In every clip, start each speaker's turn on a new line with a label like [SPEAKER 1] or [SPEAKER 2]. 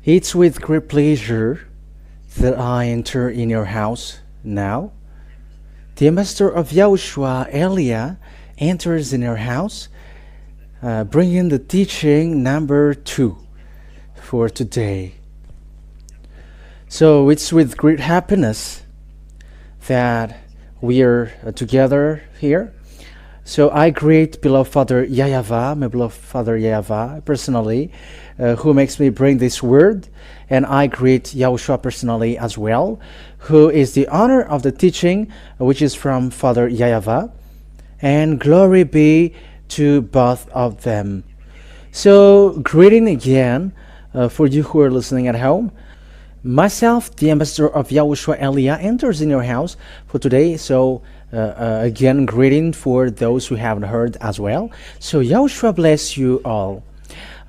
[SPEAKER 1] It's with great pleasure that I enter in your house now. The ambassador of YAHOSHUAH, YAH, enters in your house, bringing the teaching number 2 for today. So it's with great happiness that we are together here. So I greet beloved Father YAH YAHVAH, my beloved Father YAHVAH personally, who makes me bring this word, and I greet YAHOSHUAH personally as well, who is the honor of the teaching, which is from Father YAH YAHVAH, and glory be to both of them. So greeting again for you who are listening at home. Myself, the ambassador of YAHOSHUAH YAH, enters in your house for today. So again, greeting for those who haven't heard as well. So YAHOSHUAH bless you all.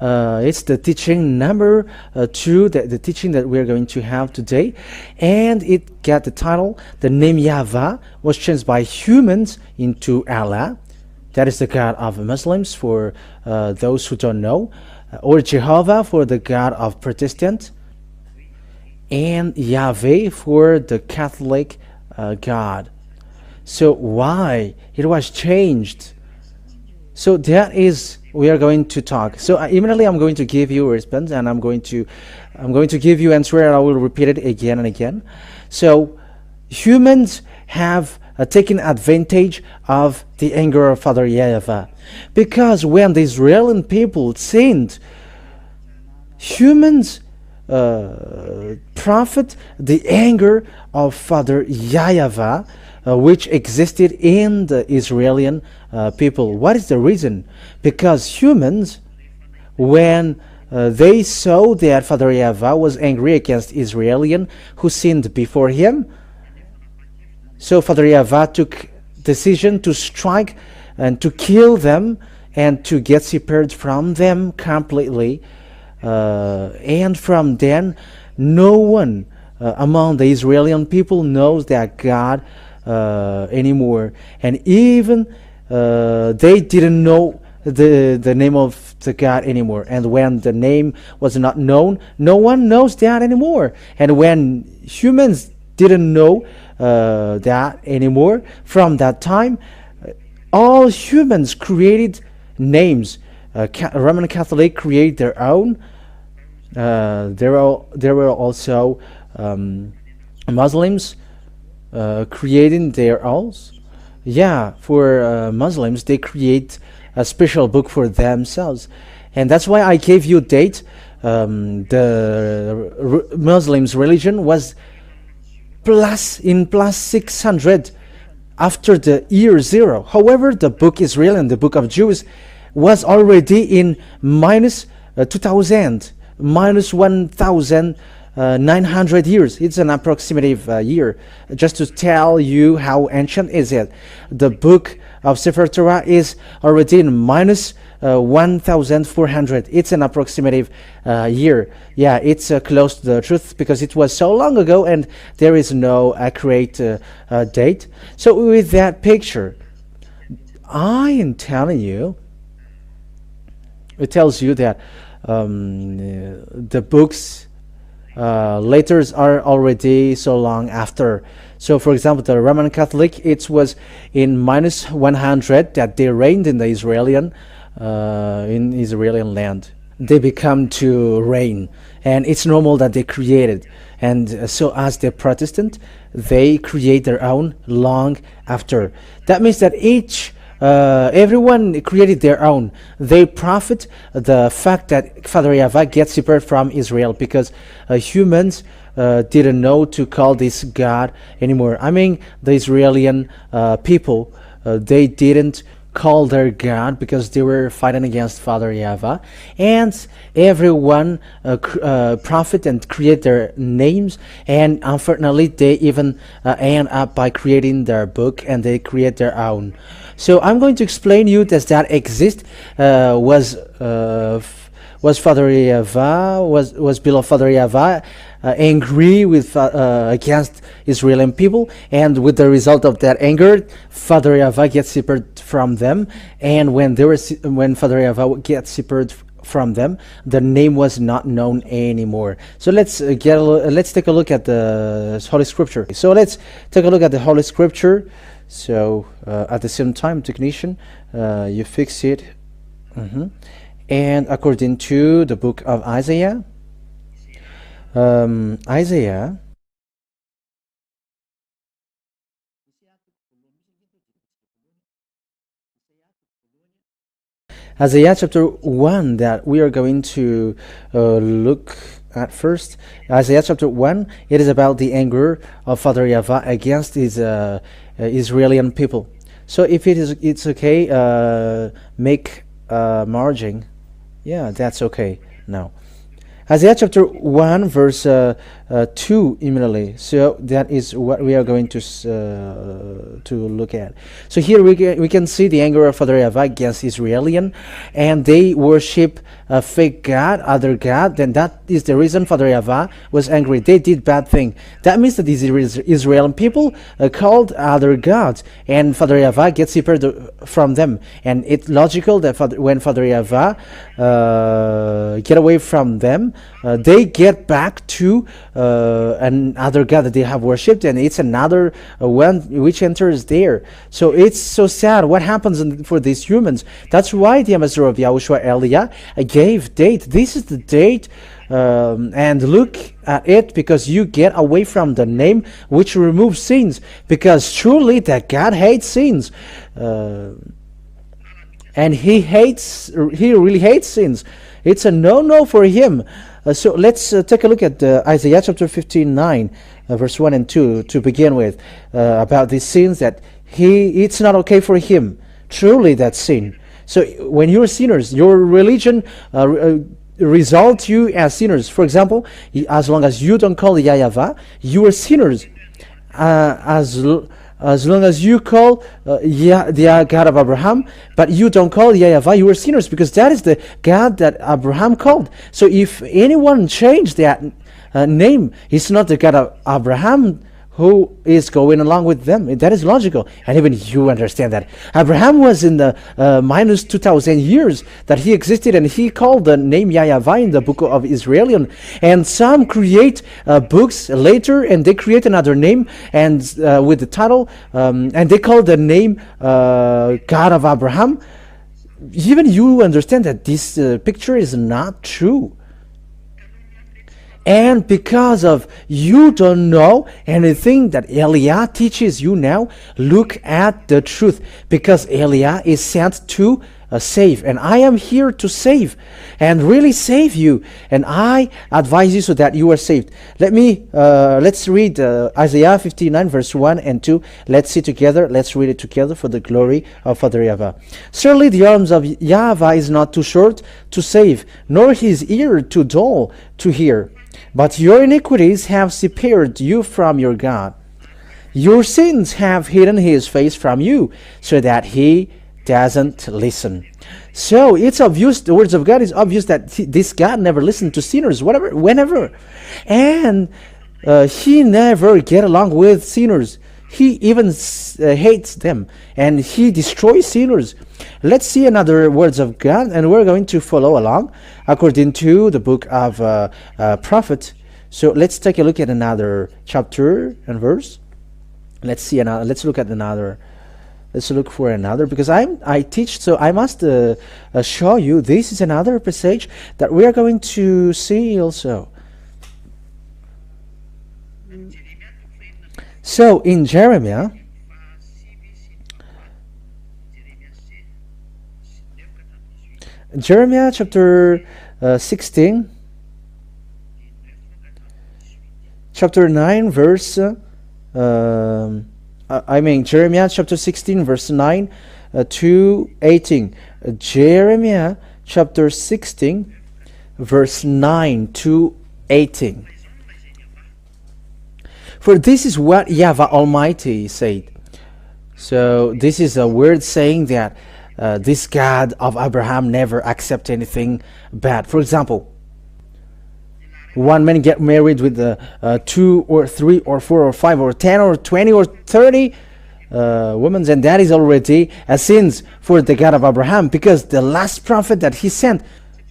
[SPEAKER 1] It's the teaching number 2, the teaching that we're going to have today, and it got the title, the name YAHVAH was changed by humans into Allah. That is the God of Muslims for those who don't know, or Jehovah for the God of Protestant, and Yahveh for the Catholic God. So why it was changed? So that is we are going to talk. So immediately I'm going to give you a response, and I'm going to give you answer, and I will repeat it again and again. So humans have taken advantage of the anger of Father YAH YAHVAH, because when the Israeli people sinned, humans profit the anger of Father YAH YAHVAH, which existed in the Israeli people. What is the reason? Because humans, when they saw that Father YAH YAHVAH was angry against Israelian who sinned before him, so Father YAH YAHVAH took decision to strike and to kill them and to get separated from them completely. And from then, no one among the Israeli people knows that God anymore, and even they didn't know the name of the God anymore. And when the name was not known, no one knows that anymore. And when humans didn't know that anymore, from that time, all humans created names. Roman Catholic create their own. There were also Muslims creating their own. Yeah, for Muslims, they create a special book for themselves, and that's why I gave you a date. The Muslims' religion was plus 600 after the year 0. However, the book Israel and the book of Jews was already in minus 2000, minus 1900 years. It's an approximative year, just to tell you how ancient is it. The book of Sefer Torah is already in minus 1400. It's an approximative year. Yeah, it's close to the truth because it was so long ago and there is no accurate date. So with that picture, I am telling you, it tells you that the books letters are already so long after. So for example, the Roman Catholic, it was in minus 100 that they reigned in the Israeli land. They become to reign, and it's normal that they created. And so as the Protestant, they create their own long after. That means that everyone created their own. They profit the fact that Father YAHVAH gets separated from Israel, because humans didn't know to call this God anymore. I mean, the Israeli people, they didn't call their God because they were fighting against Father YAHVAH, and everyone profit and create their names, and unfortunately they even end up by creating their book, and they create their own. So I'm going to explain you that exist was Father YAHVAH, was beloved Father YAHVAH angry with against Israeli people, and with the result of that anger, Father YAHVAH gets separated from them. And when Father YAHVAH gets separated from them, the name was not known anymore. So let's take a look at the Holy Scripture. So let's take a look at the Holy Scripture. So at the same time, technician, you fix it. And according to the book of Isaiah, Isaiah chapter 1 that we are going to look at first. Isaiah chapter 1, it is about the anger of Father YAHVAH against his Israeli people. So if it's okay, make margin. Yeah, that's okay now. Isaiah chapter 1 verse 2 immediately. So that is what we are going to look at. So here we can see the anger of Father YAHVAH against Israelian, and they worship a fake god, other god. Then that is the reason Father YAHVAH was angry. They did bad thing. That means that these Israeli people called other gods, and Father YAHVAH gets separated from them. And it's logical that when Father YAHVAH get away from them, they get back to another god that they have worshipped, and it's another one which enters there. So it's so sad what happens for these humans. That's why the ambassador of YAHOSHUAH Elia gave date. This is the date, and look at it, because you get away from the name which removes sins, because truly that God hates sins, and he really hates sins. It's a no for him. So let's take a look at Isaiah chapter 59 verse 1 and 2 to begin with, about these sins that it's not okay for him. Truly that sin. So when you're sinners, your religion results you as sinners. For example, as long as you don't call YAHVAH, you are sinners. As long as you call the God of Abraham, but you don't call YAHVAH, you are sinners, because that is the God that Abraham called. So if anyone changed that name, it's not the God of Abraham who is going along with them. That is logical, and even you understand that. Abraham was in the minus 2,000 years that he existed, and he called the name YAHVAH in the book of Israelian. And some create books later, and they create another name, and with the title, and they call the name God of Abraham. Even you understand that this picture is not true. And because of you don't know anything that Elia teaches you now, look at the truth, because Elia is sent to save, and I am here to save and really save you, and I advise you so that you are saved. Let's read Isaiah 59 verse 1 and 2. Let's see together. Let's read it together for the glory of Father YAHVAH. Surely the arms of YAHVAH is not too short to save, nor his ear too dull to hear. But your iniquities have separated you from your God. Your sins have hidden his face from you, so that he doesn't listen. So it's obvious, the words of God is obvious, that this God never listened to sinners, whenever. And he never get along with sinners. He even hates them, and he destroys sinners. Let's see another words of God, and we're going to follow along according to the book of prophet. So let's take a look at another chapter and verse. Let's look at another. Let's look for another, because I teach, so I must show you. This is another passage that we are going to see also. So in Jeremiah chapter 16, chapter 9 verse Jeremiah chapter 16 verse 9 to 18. Jeremiah chapter 16 verse 9 to 18. For this is what YAHVAH Almighty said. So this is a word saying that this God of Abraham never accept anything bad. For example, one man get married with 2 or 3 or 4 or 5 or 10 or 20 or 30 women, and that is already a sin for the God of Abraham, because the last prophet that he sent,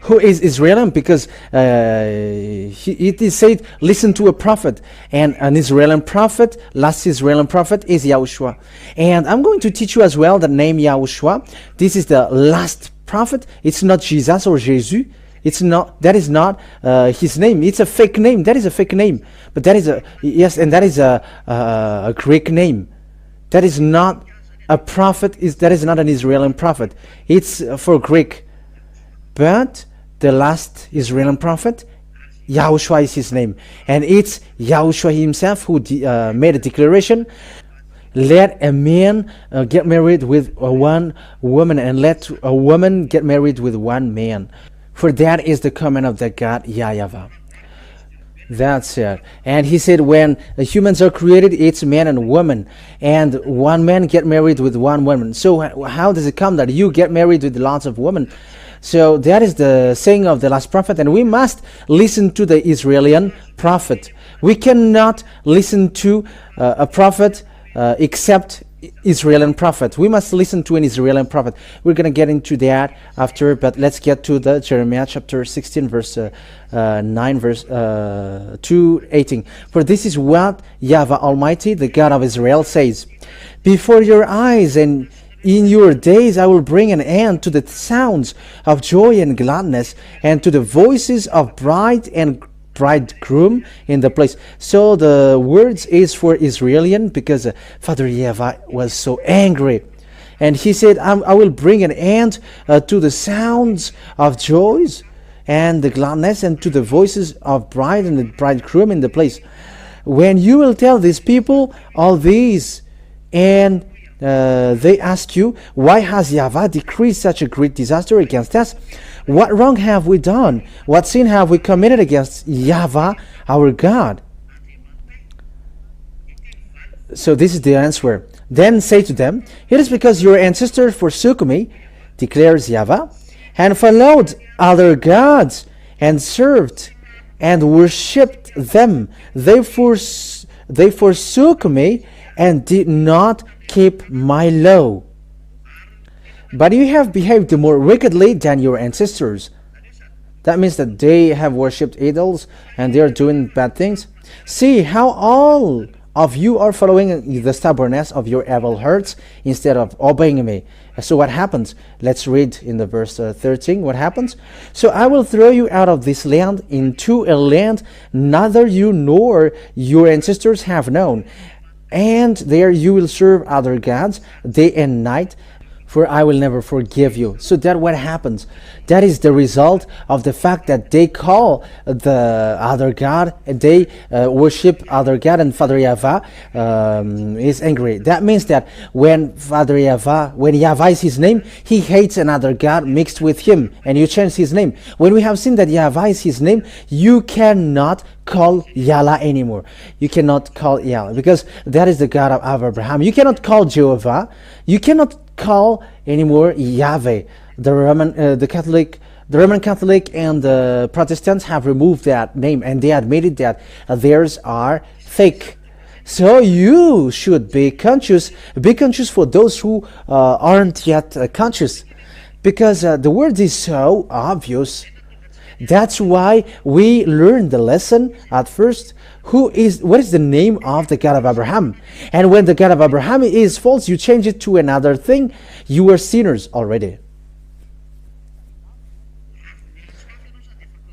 [SPEAKER 1] Who is Israel? Because it is said, listen to a prophet. And an Israeli prophet, last Israeli prophet is YAHOSHUAH. And I'm going to teach you as well the name YAHOSHUAH. This is the last prophet. It's not Jesus or Jesus. It's not, that is not his name. It's a fake name. That is a fake name. But that is yes, and that is a Greek name. That is not a prophet. That is not an Israeli prophet. It's for Greek. But the last Israeli prophet, YAHOSHUAH is his name. And it's YAHOSHUAH himself who made a declaration. Let a man get married with one woman, and let a woman get married with one man. For that is the command of the God, YAH YAHVAH. That's it. And he said, when humans are created, it's man and woman, and one man get married with one woman. So how does it come that you get married with lots of women? So that is the saying of the last prophet, and we must listen to the Israeli prophet. We cannot listen to a prophet except Israeli prophet. We must listen to an Israeli prophet. We're going to get into that after, but let's get to the Jeremiah chapter 16 verse 9 verse 2:18. For this is what Yahweh Almighty, the God of Israel, says: before your eyes and in your days I will bring an end to the sounds of joy and gladness, and to the voices of bride and bridegroom in the place. So the words is for Israelian, because Father YAHVAH was so angry, and he said, I will bring an end to the sounds of joys and the gladness, and to the voices of bride and the bridegroom in the place. When you will tell these people all these, and they ask you, why has YAHVAH decreed such a great disaster against us? What wrong have we done? What sin have we committed against YAHVAH, our God? So this is the answer. Then say to them, it is because your ancestors forsook me, declares YAHVAH, and followed other gods, and served and worshipped them. They forsook me, and did not keep my law. But you have behaved more wickedly than your ancestors. That means that they have worshipped idols and they are doing bad things. See how all of you are following the stubbornness of your evil hearts instead of obeying me. So what happens? Let's read in the verse 13 what happens. So I will throw you out of this land into a land neither you nor your ancestors have known, and there you will serve other gods day and night, for I will never forgive you. So that what happens? That is the result of the fact that they call the other God, they worship other God, and Father YAHVAH is angry. That means that when YAHVAH is his name, he hates another God mixed with him, and you change his name. When we have seen that YAHVAH is his name, you cannot call Yahlah anymore. You cannot call Yahlah, because that is the God of Abraham. You cannot call Jehovah. You cannot call anymore Yahweh. The Roman Catholic and the Protestants have removed that name, and they admitted that theirs are fake. So you should be conscious. Be conscious for those who aren't yet conscious, because the word is so obvious. That's why we learned the lesson at first. What is the name of the God of Abraham? And when the God of Abraham is false, you change it to another thing. You are sinners already.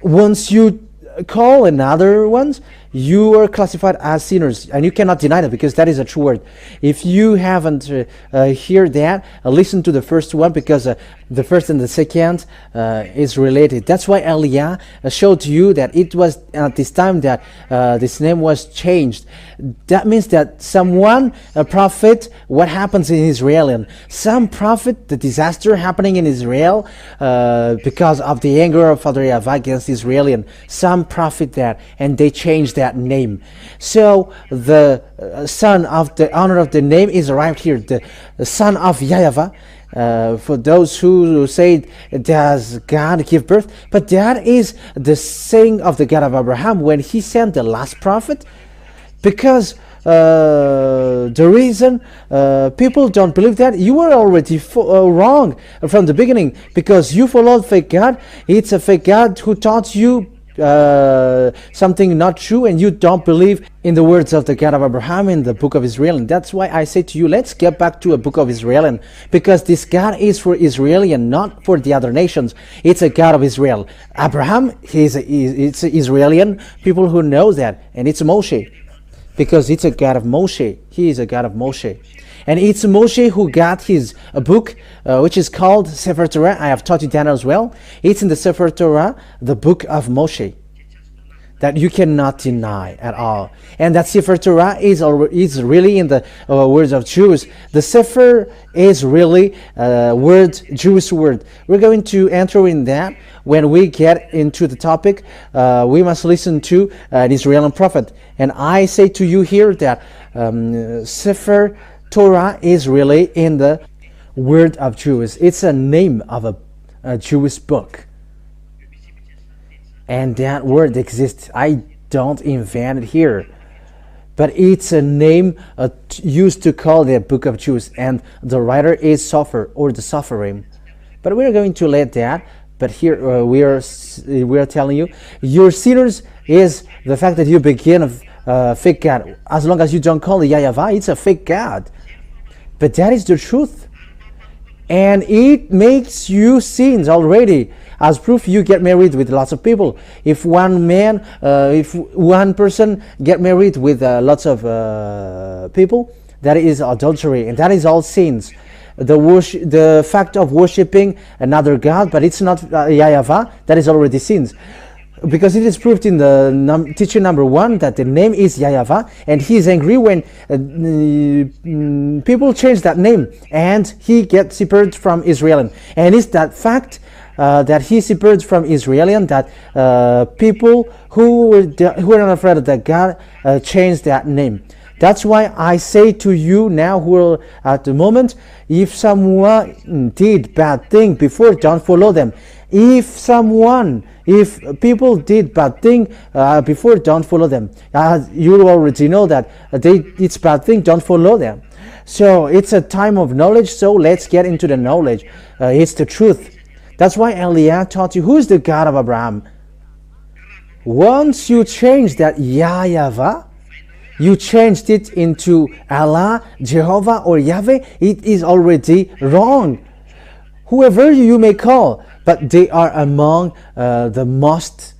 [SPEAKER 1] Once you call another ones, you are classified as sinners, and you cannot deny that, because that is a true word. If you haven't heard that, listen to the first one, because the first and the second is related. That's why Eliah showed you that it was at this time that this name was changed. That means that someone, a prophet, what happens in Israel? Some prophet, the disaster happening in Israel because of the anger of Father YAHVAH against Israel. Some prophet that, and they changed that name. So the son of the honor of the name is arrived here, the son of YAHVAH. For those who say, does God give birth? But that is the saying of the God of Abraham when he sent the last prophet, because the reason people don't believe that, you were already wrong from the beginning, because you followed fake God. It's a fake God who taught you something not true, and you don't believe in the words of the God of Abraham in the book of Israel. And that's why I say to you, let's get back to a book of Israel, and because this God is for Israel and not for the other nations. It's a God of Israel. Abraham, it's Israeli people who know that, and it's Moshe, because it's a God of Moshe. He is a God of Moshe. And it's Moshe who got his book, which is called Sefer Torah. I have taught you that as well. It's in the Sefer Torah, the book of Moshe, that you cannot deny at all. And that Sefer Torah is really in the words of Jews. The Sefer is really Jewish word. We're going to enter in that when we get into the topic. We must listen to an Israeli prophet. And I say to you here that Sefer Torah is really in the word of Jews. It's a name of a Jewish book. And that word exists. I don't invent it here. But it's a name used to call the book of Jews. And the writer is Sofer, or the Sopherim. But we're going to let that. But here we are telling you, your sinners is the fact that you begin a fake God. As long as you don't call it YAH YAHVAH, it's a fake God. But that is the truth. And it makes you sins already. As proof, you get married with lots of people. If one person get married with lots of people, that is adultery, and that is all sins. The fact of worshiping another God, but it's not YAH YAHVAH, that is already sins. Because it is proved in the teaching number 1 that the name is YAH YAHVAH, and he is angry when people change that name, and he gets separated from Israel. And it's that fact that he separated from Israel that people who were not afraid of that God changed that name. That's why I say to you now, who are at the moment, if someone did bad thing before, don't follow them. If people did bad thing before, don't follow them. You already know that it's bad thing, don't follow them. So it's a time of knowledge, so let's get into the knowledge. It's the truth. That's why Eliah taught you who is the God of Abraham. Once you change that YAH YAHVAH, you changed it into Allah, Jehovah, or Yahweh, it is already wrong. Whoever you may call, but they are among the most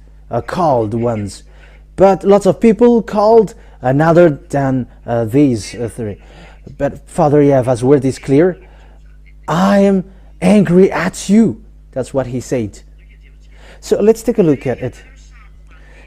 [SPEAKER 1] called ones. But lots of people called another than these three. But Father YAHVAH's word is clear. I am angry at you. That's what he said. So let's take a look at it.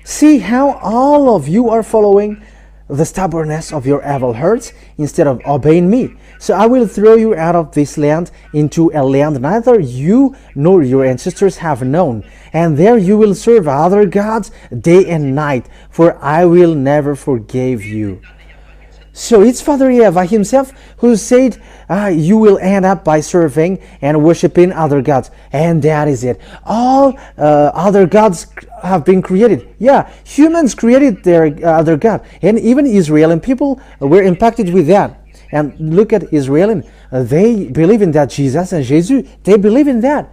[SPEAKER 1] See how all of you are following the stubbornness of your evil hearts instead of obeying me. So I will throw you out of this land into a land neither you nor your ancestors have known, and there you will serve other gods day and night, for I will never forgive you. So it's Father YAHVAH himself who said you will end up by serving and worshiping other gods. And that is it. All other gods have been created. Yeah, humans created their other god. And even Israeli people were impacted with that. And look at Israel. They believe in that Jesus and Jesus. They believe in that.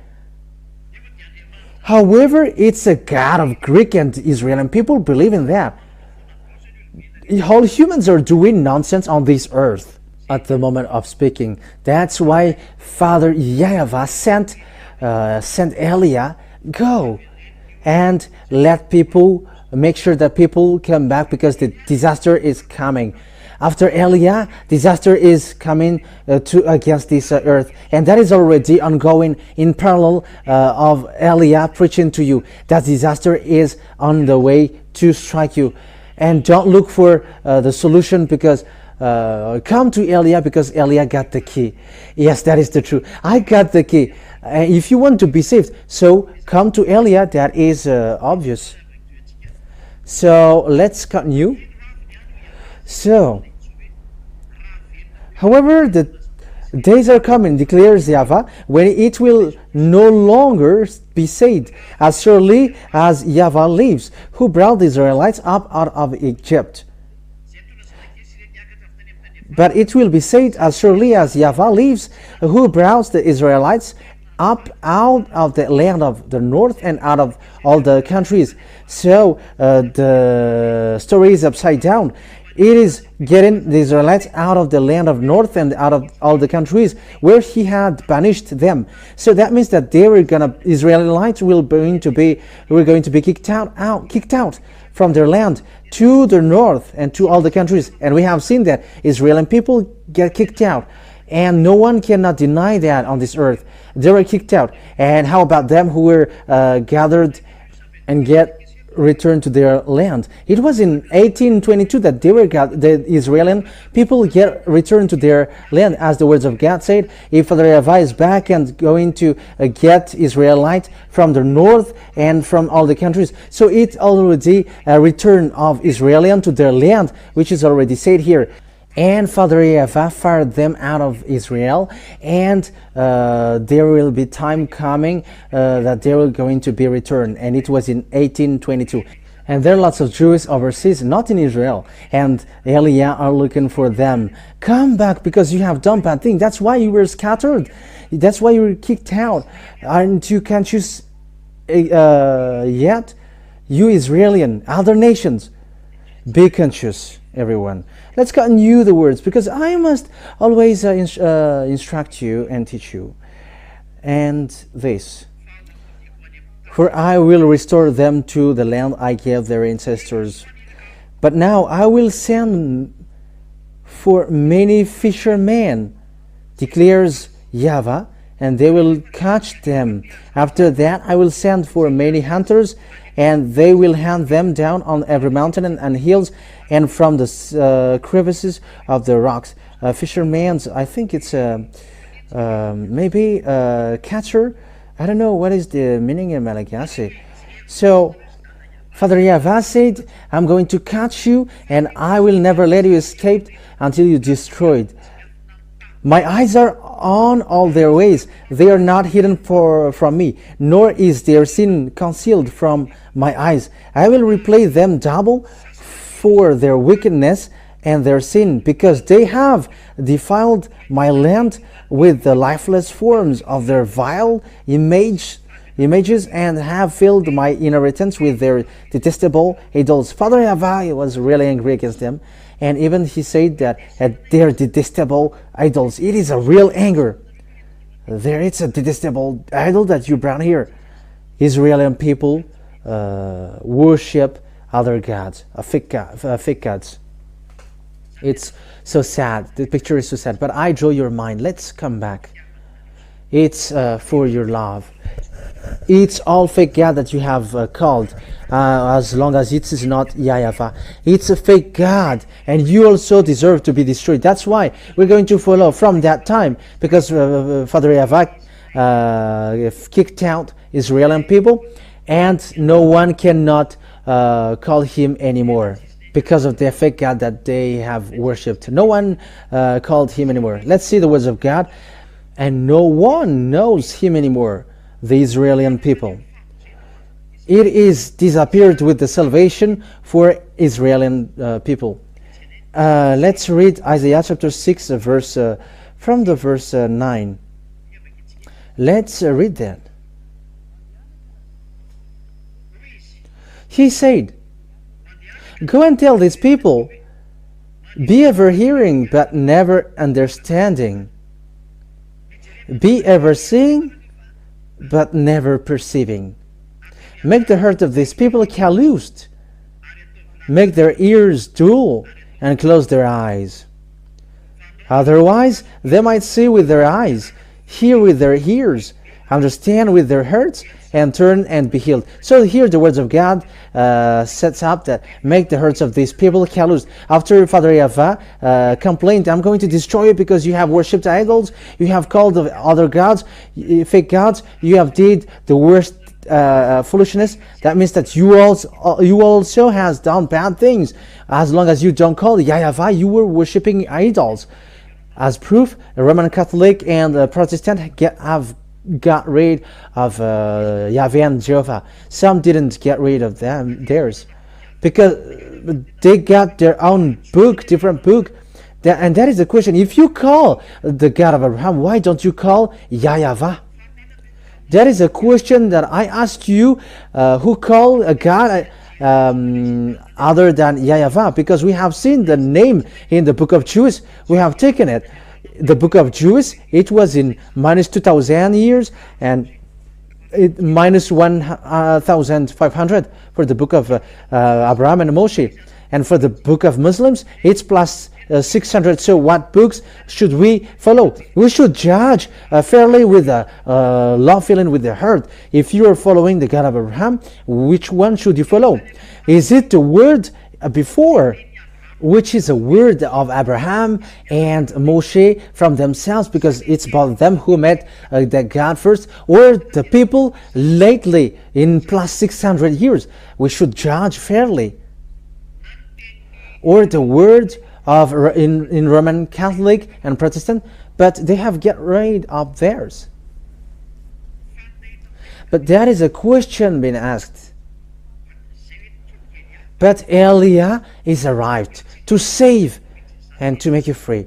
[SPEAKER 1] However, it's a god of Greek and Israeli people believe in that. All humans are doing nonsense on this earth at the moment of speaking. That's why Father YAH YAHVAH sent Eliah, go and let people, make sure that people come back, because the disaster is coming. After Eliah, disaster is coming against this earth, and that is already ongoing in parallel of Eliah preaching to you. That disaster is on the way to strike you. And don't look for the solution, because come to Eliah, because Eliah got the key. Yes, that is the truth. I got the key. If you want to be saved, so come to Eliah. That is obvious. So let's continue. So, however, the days are coming, declares YAHVAH, when it will no longer be said, as surely as YAHVAH lives, who brought the Israelites up out of Egypt. But it will be said, as surely as Yahveh lives, who brought the Israelites up out of the land of the north and out of all the countries. So the story is upside down. It is getting the Israelites out of the land of north and out of all the countries where he had banished them. So that means that Israelites were going to be kicked out from their land to the north and to all the countries. And we have seen that Israeli people get kicked out, and no one cannot deny that on this earth. They were kicked out. And how about them who were gathered and get returned to their land? It was in 1822 that the Israeli people get returned to their land, as the words of God said. If Father YAHVAH is back and going to get Israelites from the north and from all the countries, so it's already a return of Israelians to their land, which is already said here. And Father YAHVAH fired them out of Israel, and there will be time coming that they were going to be returned, and it was in 1822. And there are lots of Jews overseas, not in Israel, and Eliah are looking for them. Come back, because you have done bad things. That's why you were scattered. That's why you were kicked out. And you can't choose yet, you Israeli, other nations. Be conscious, everyone. Let's continue the words, because I must always instruct you and teach you. And this: for I will restore them to the land I gave their ancestors. But now I will send for many fishermen, declares YAHVAH, and they will catch them. After that I will send for many hunters, and they will hunt them down on every mountain and hills, and from the crevices of the rocks. Fishermen, I think it's maybe catcher. I don't know what is the meaning in Malagasy. So Father YAHVAH said, I'm going to catch you, and I will never let you escape until you destroyed. My eyes are on all their ways. They are not hidden from me, nor is their sin concealed from my eyes. I will repay them double for their wickedness and their sin, because they have defiled my land with the lifeless forms of their vile images, and have filled my inheritance with their detestable idols. Father YAHVAH was really angry against them, and even he said that at their detestable idols. It is a real anger. It's a detestable idol that you brought here. Israeli people worship other gods, fake gods. It's so sad. The picture is so sad. But I draw your mind. Let's come back. It's for your love. It's all fake God that you have called, as long as it is not YAHVAH. It's a fake God, and you also deserve to be destroyed. That's why we're going to follow from that time, because Father YAHVAH kicked out Israeli people, and no one cannot call him anymore because of the fake God that they have worshipped. No one called him anymore. Let's see the words of God. And no one knows him anymore, the Israeli people. It is disappeared with the salvation for Israeli people. Let's read Isaiah chapter 6, from the verse 9. Let's read that. He said, go and tell these people, be ever hearing but never understanding. Be ever seeing but never perceiving. Make the heart of these people calloused. Make their ears dull and close their eyes. Otherwise they might see with their eyes, hear with their ears, understand with their hearts, and turn and be healed. So here the words of God sets up that make the hearts of these people callous. After Father YAHVAH complained, I'm going to destroy you because you have worshipped idols, you have called other gods, fake gods, you have did the worst foolishness. That means that you also has done bad things. As long as you don't call YAHVAH, you were worshipping idols. As proof, a Roman Catholic and a Protestant have got rid of Yahveh and Jehovah. Some didn't get rid of theirs, because they got their own book, different book And that is the question. If you call the God of Abraham, why don't you call YAH YAHVAH? That is a question that I ask you, who call a God other than YAH YAHVAH, because we have seen the name in the book of Jews. We have taken it. The book of Jews, it was in minus 2,000 years, and minus 1,500 for the book of Abraham and Moshe. And for the book of Muslims, it's plus 600. So what books should we follow? We should judge fairly with the law feeling with the heart. If you are following the God of Abraham, which one should you follow? Is it the word before, which is a word of Abraham and Moshe from themselves, because it's about them who met the God first, or the people lately in plus 600 years? We should judge fairly. Or the word of in Roman Catholic and Protestant, but they have get rid of theirs. But that is a question being asked. But Eliah is arrived to save and to make you free.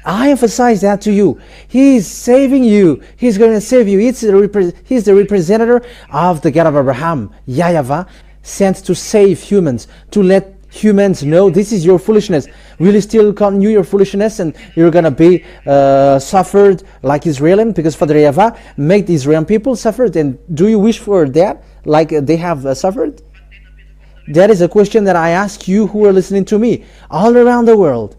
[SPEAKER 1] I emphasize that to you. He is saving you. He's going to save you. He's the representative of the God of Abraham, YAH YAHVAH, sent to save humans, to let humans know this is your foolishness. Will you still continue your foolishness, and you're going to be suffered like Israel? Because Father YAHVAH made the Israeli people suffer. And do you wish for that, like they have suffered? That is a question that I ask you who are listening to me all around the world.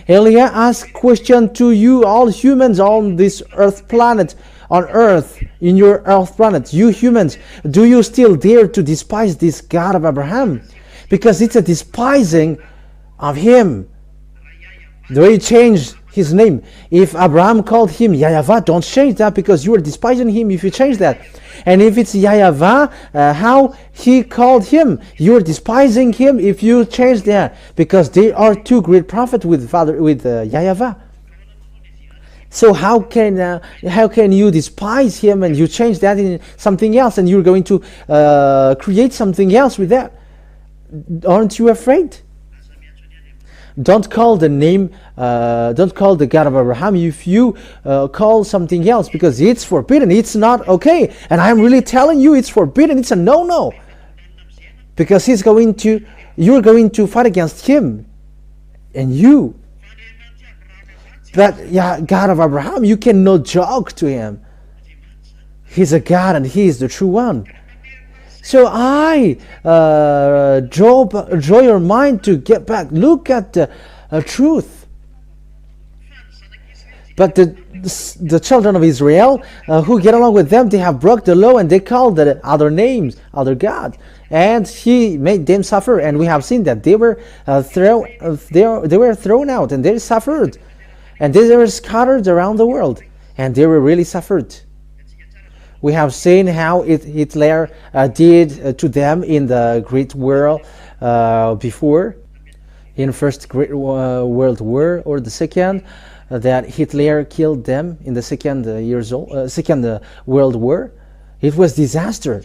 [SPEAKER 1] Eliah asked question to you, all humans on this earth planet, on earth, in your earth planet, you humans, do you still dare to despise this God of Abraham? Because it's a despising of him. The way he changed his name. If Abraham called him YAH YAHVAH, don't change that, because you are despising him if you change that. And if it's YAH YAHVAH, how he called him, you are despising him if you change that, because they are two great prophets with YAH YAHVAH. So how can you despise him and you change that in something else, and you're going to create something else with that? Aren't you afraid? Don't call the name, don't call the God of Abraham if you call something else, because it's forbidden. It's not okay. And I'm really telling you, it's forbidden. It's a no-no. Because you're going to fight against him and you. But yeah, God of Abraham, you cannot joke to him. He's a God and he is the true one. So I draw your mind to get back. Look at the truth. But the children of Israel who get along with them, they have broke the law and they call the other names, other gods, and he made them suffer. And we have seen that they were thrown out and they suffered, and they were scattered around the world, and they were really suffered. We have seen how Hitler did to them in the Great War before, in First Great World War or the Second, that Hitler killed them in the Second World War. It was disaster.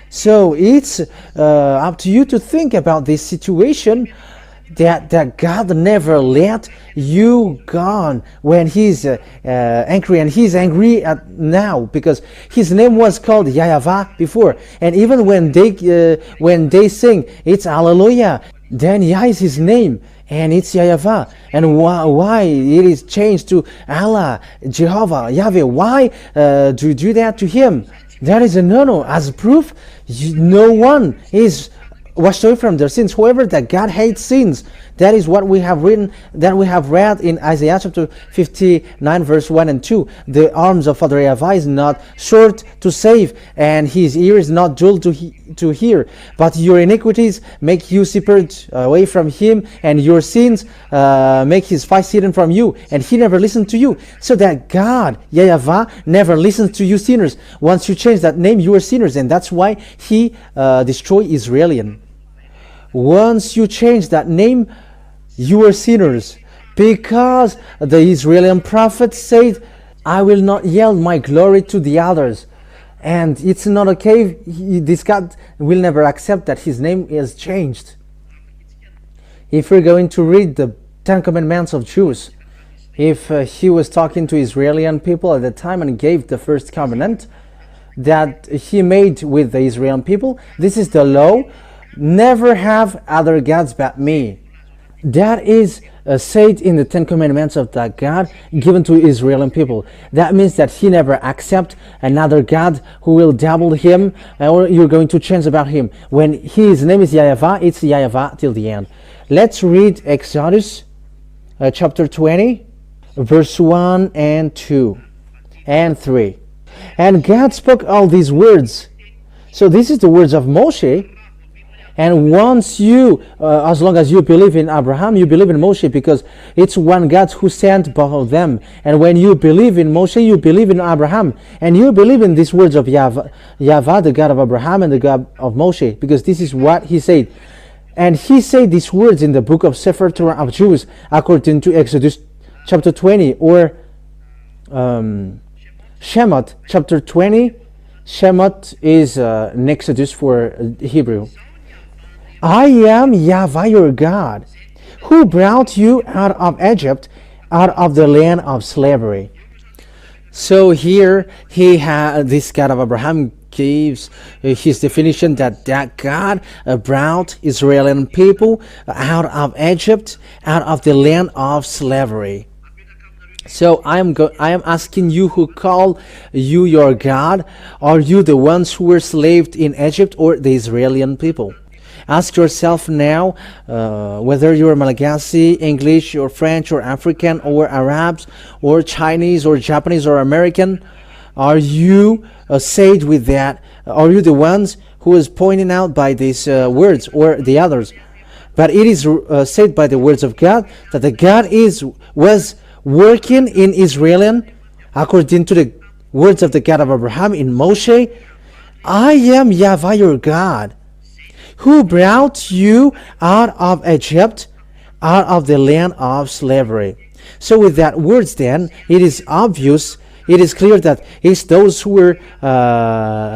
[SPEAKER 1] So it's up to you to think about this situation, that God never let you gone when he's angry, and he's angry now because his name was called YAH YAHVAH before, and even when they sing it's Hallelujah, then Yah is his name and it's YAH YAHVAH. And why it is changed to Allah, Jehovah, Yahweh? Why do you do that to him? That is a no-no. As proof, no one is washed away from their sins. However, that God hates sins. That is what we have written, that we have read in Isaiah chapter 59 verse 1 and 2. The arms of Father YAHVAH is not short to save, and his ear is not dull to hear. But your iniquities make you separate away from him, and your sins make his face hidden from you, and he never listened to you. So that God, YAH YAHVAH, never listens to you sinners. Once you change that name, you are sinners, and that's why he destroyed Israelian. Once you change that name, you are sinners, because the Israeli prophet said, I will not yield my glory to the others. And it's not okay. This God will never accept that his name is changed. If we're going to read the Ten Commandments of Jews. If he was talking to Israeli people at the time and gave the first covenant that he made with the Israeli people, this is the law: never have other gods but me. That is said in the Ten Commandments of that God given to Israeli people. That means that he never accept another God who will double him, or you're going to change about him. When his name is YAHVAH, it's YAHVAH till the end. Let's read Exodus chapter 20, verse 1 and 2 and 3. And God spoke all these words. So this is the words of Moshe. And once you, as long as you believe in Abraham, you believe in Moshe, because it's one God who sent both of them. And when you believe in Moshe, you believe in Abraham. And you believe in these words of YAHVAH, the God of Abraham and the God of Moshe, because this is what he said. And he said these words in the book of Sefer Torah of Jews, according to Exodus chapter 20, or Shemot chapter 20. Shemot is an Exodus for Hebrew. I am YAHVAH your God, who brought you out of Egypt, out of the land of slavery. So here this God of Abraham gives his definition that God brought Israeli people out of Egypt, out of the land of slavery. So I am asking you, who call you your God? Are you the ones who were enslaved in Egypt, or the Israeli people? Ask yourself now, whether you're Malagasy, English, or French, or African, or Arabs, or Chinese, or Japanese, or American. Are you saved with that? Are you the ones who is pointing out by these words, or the others? But it is said by the words of God that the God was working in Israel, according to the words of the God of Abraham in Moshe. I am YAHVAH your God, who brought you out of Egypt, out of the land of slavery. So with that words then, it is obvious, it is clear that it's those who were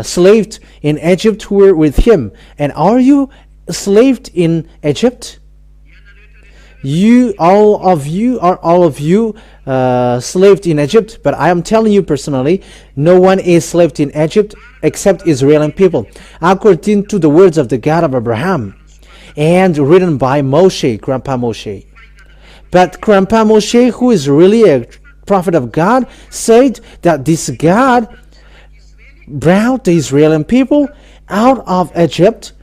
[SPEAKER 1] slaved in Egypt who were with him. And are you slaved in Egypt? All of you slaved in Egypt, but I am telling you personally, no one is slaved in Egypt except Israeli people, according to the words of the God of Abraham, and written by Moshe, Grandpa Moshe. But Grandpa Moshe, who is really a prophet of God, said that this God brought the Israeli people out of Egypt,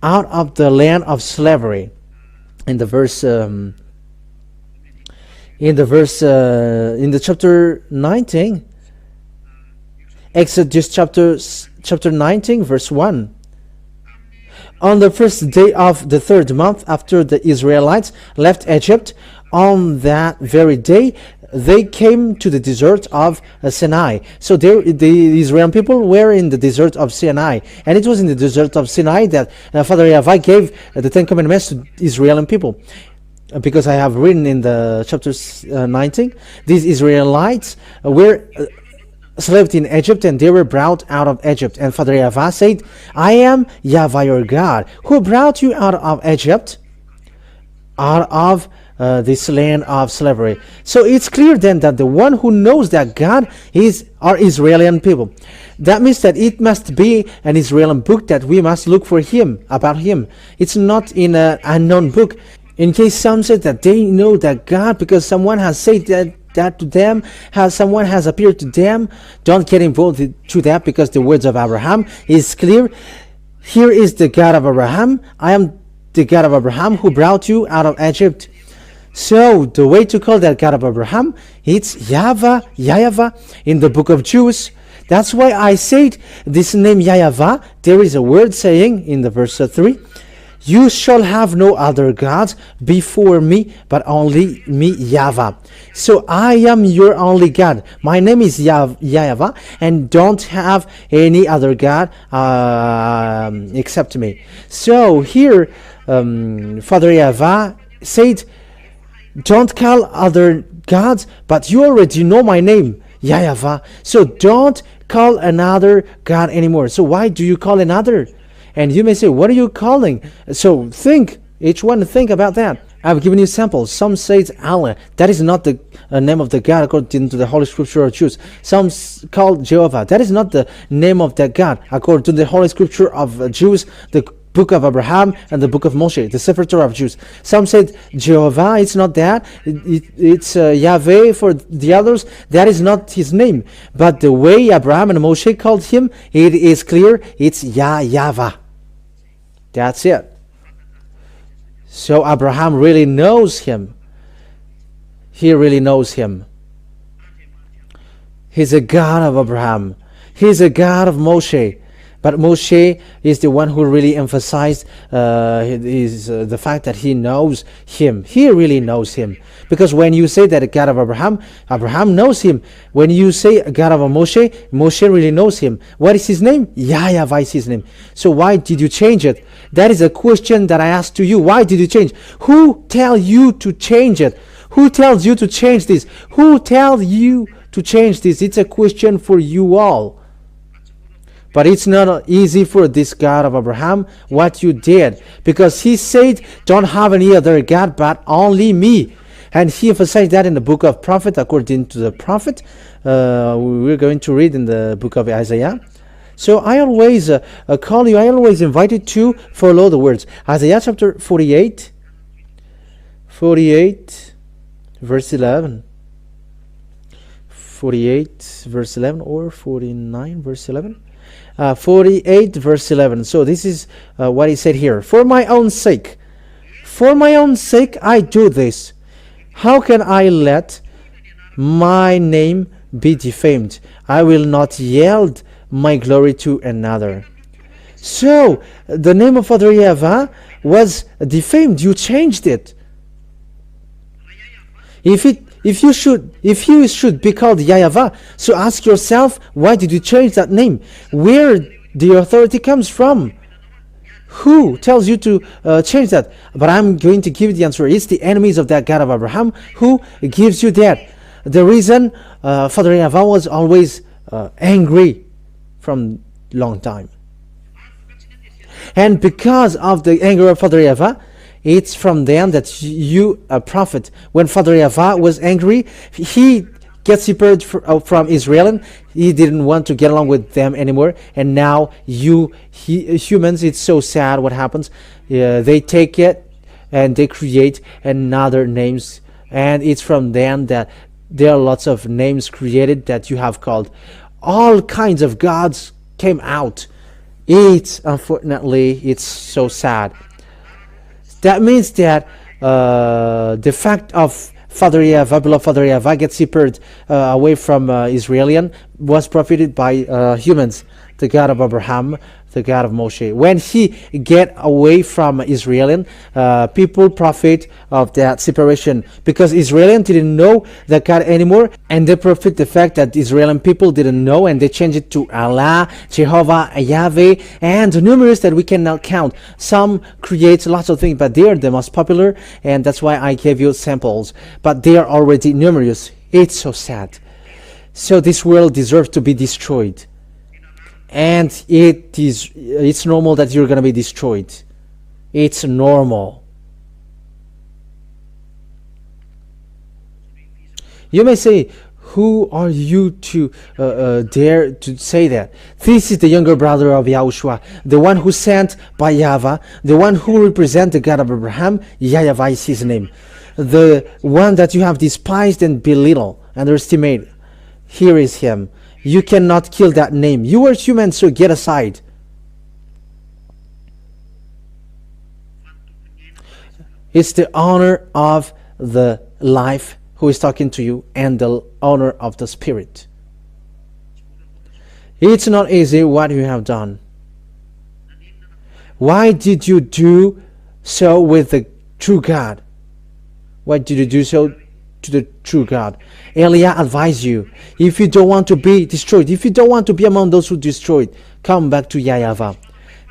[SPEAKER 1] out of the land of slavery. In the chapter 19, Exodus chapter 19, verse 1. On the first day of the third month after the Israelites left Egypt, on that very day they came to the desert of Sinai. So the Israeli people were in the desert of Sinai, and it was in the desert of Sinai that Father YAHVAH gave the Ten Commandments to Israeli people. Because I have written in the chapter 19, these Israelites were slaved in Egypt, and they were brought out of Egypt. And Father YAHVAH said, I am YAHVAH your God, who brought you out of Egypt, out of this land of slavery. So it's clear then that the one who knows that God are Israeli people. That means that it must be an Israeli book that we must look for about him. It's not in an unknown book. In case some said that they know that God because someone has said that to them, someone has appeared to them, don't get involved to that, because the words of Abraham is clear. Here is the God of Abraham. I am the God of Abraham who brought you out of Egypt. So the way to call that God of Abraham, it's YAHVAH in the book of Jews. That's why I said this name YAHVAH. There is a word saying in the verse 3, you shall have no other gods before me, but only me, YAHVAH. So I am your only God. My name is YAHVAH, and don't have any other God except me. So here, Father YAHVAH said, don't call other gods, but you already know my name, YAHVAH. So don't call another God anymore. So why do you call another? And you may say, what are you calling? So each one think about that. I've given you samples. Some say Allah. That is not the name of the God according to the Holy Scripture of Jews. Some call Jehovah. That is not the name of that God according to the Holy Scripture of Jews, the book of Abraham and the book of Moshe, the Sefer Torah of Jews. Some said Jehovah. It's not that. It's Yahweh for the others. That is not his name. But the way Abraham and Moshe called him, it is clear. It's YAH YAHVAH. That's it. So Abraham really knows him. He really knows him. He's a God of Abraham. He's a God of Moshe. But Moshe is the one who really emphasized the fact that he knows him. He really knows him. Because when you say that a God of Abraham, Abraham knows him. When you say a God of Moshe, Moshe really knows him. What is his name? YAH YAHVAH is his name. So why did you change it? That is a question that I asked to you. Why did you change? Who tell you to change it? Who tells you to change this? Who tells you to change this? It's a question for you all. But it's not easy for this God of Abraham what you did, because he said, don't have any other God but only me. And he emphasized that in the book of prophet, according to the prophet. We're going to read in the book of Isaiah. So I always call you, I always invite you to follow the words. Isaiah chapter 48, verse 11. 48 verse 11 or 49 verse 11. 48 verse 11. So this is what he said here. For my own sake I do this. How can I let my name be defamed? I will not yield my glory to another. So the name of Father YAHVAH was defamed. You changed it. If you should be called YAH YAHVAH, so ask yourself, why did you change that name? Where the authority comes from? Who tells you to change that? But I'm going to give you the answer. It's the enemies of that God of Abraham who gives you that. The reason Father YAHVAH was always angry from long time. And because of the anger of Father YAHVAH, it's from them that you, a prophet, when Father YAHVAH was angry, he gets separated from Israel, and he didn't want to get along with them anymore. And now humans, it's so sad what happens. They take it and they create another names, and it's from them that there are lots of names created that you have called. All kinds of gods came out. Unfortunately, it's so sad. That means that the fact of Father YAHVAH, beloved Father YAHVAH, gets separated away from Israelian was profited by humans, the God of Abraham, the God of Moshe. When he get away from Israelian, people profit of that separation, because Israelian didn't know the God anymore, and they profit the fact that Israelian people didn't know, and they change it to Allah, Jehovah, Yahweh, and numerous that we cannot count. Some create lots of things, but they are the most popular, and that's why I gave you samples. But they are already numerous. It's so sad. So this world deserves to be destroyed. And it's normal that you're going to be destroyed. It's normal. You may say, who are you to dare to say that? This is the younger brother of YAHOSHUAH, the one who sent by YAHVAH, the one who represents the God of Abraham. YAH YAHVAH is his name. The one that you have despised and belittled, underestimated. Here is him. You cannot kill that name. You are human, so get aside. It's the honor of the life who is talking to you, and the honor of the spirit. It's not easy what you have done. Why did you do so with the true God? Why did you do so to the true God? Eliah advised you, if you don't want to be destroyed, if you don't want to be among those who destroyed, come back to YAH YAHVAH,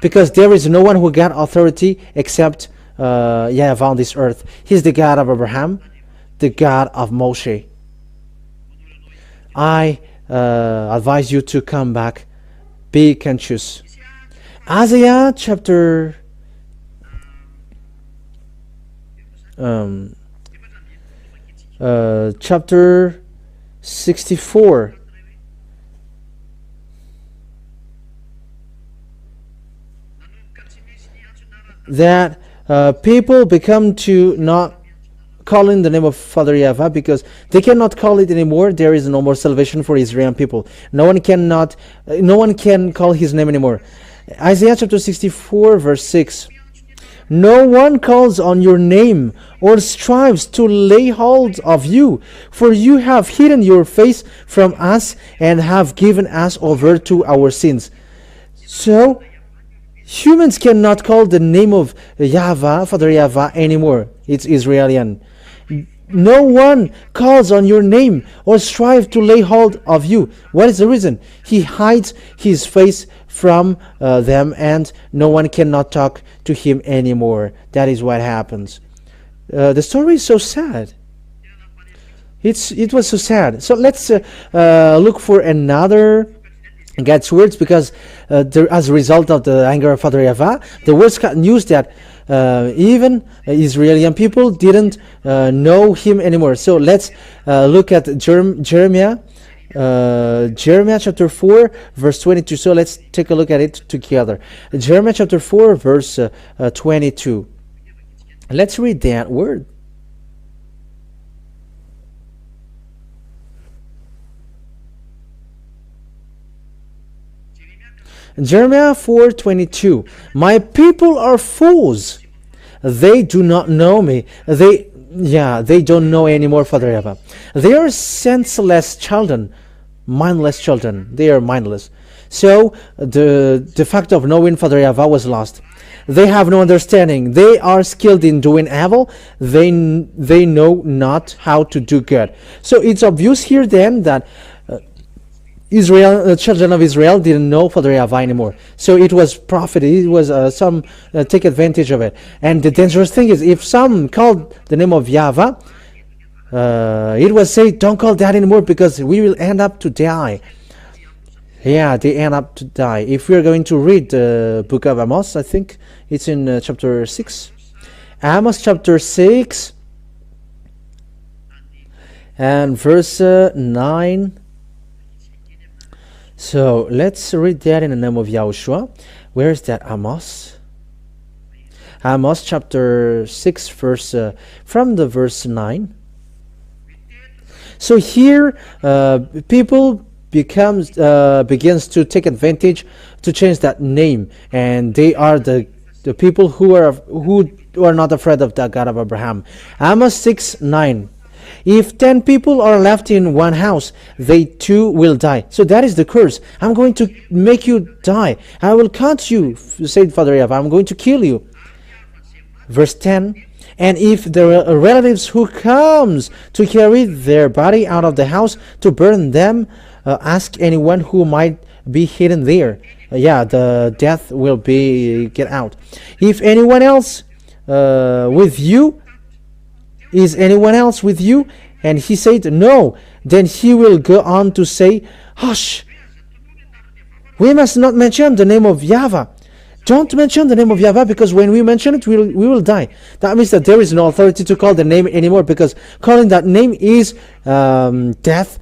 [SPEAKER 1] because there is no one who got authority except YAH YAHVAH on this earth. He's the God of Abraham, the God of Moshe. I advise you to come back. Be conscious. Isaiah chapter um, chapter 64. That people become to not calling the name of Father Yahveh because they cannot call it anymore. There is no more salvation for Israeli people. No one can call his name anymore. Isaiah chapter 64 verse 6. No one calls on your name or strives to lay hold of you, for you have hidden your face from us and have given us over to our sins. So humans cannot call the name of Yahveh, Father Yahveh anymore. It's Israelian. No one calls on your name or strive to lay hold of you. What is the reason? He hides his face from them, and no one cannot talk to him anymore. That is what happens. The story is so sad. It was so sad. So let's look for another God's words, because as a result of the anger of Father Yahveh, the words got news that even Israeli people didn't know him anymore. So let's look at Jeremiah chapter 4 verse 22. So let's take a look at it together. Jeremiah chapter 4 verse 22. Let's read that word. Jeremiah 4:22. My people are fools. They do not know me. They don't know anymore, Father Yahveh. They are senseless children, mindless children. They are mindless. So the fact of knowing Father Yahveh was lost. They have no understanding. They are skilled in doing evil. They know not how to do good. So it's obvious here then that children of Israel didn't know Father Yahveh anymore. So it was profit. It was some take advantage of it. And the dangerous thing is, if some called the name of Yahveh, it was say, don't call that anymore because we will end up to die. Yeah, they end up to die. If we are going to read the book of Amos, I think it's in chapter 6. Amos chapter 6 and verse 9. So let's read that in the name of Yahushua. Where is that? Amos? Amos chapter 6 verse from the verse 9. So here people begins to take advantage to change that name, and they are the people who are not afraid of the God of Abraham. Amos 6:9. If 10 people are left in one house, they too will die. So that is the curse. I'm going to make you die. I will cut you, said Father Yahveh. I'm going to kill you. Verse 10. And if the relatives who comes to carry their body out of the house to burn them, ask anyone who might be hidden there. The death will get out. If anyone else with you, is anyone else with you? And he said, no. Then he will go on to say, hush, we must not mention the name of Yahveh. Don't mention the name of Yahveh, because when we mention it, we will die. That means that there is no authority to call the name anymore, because calling that name is death,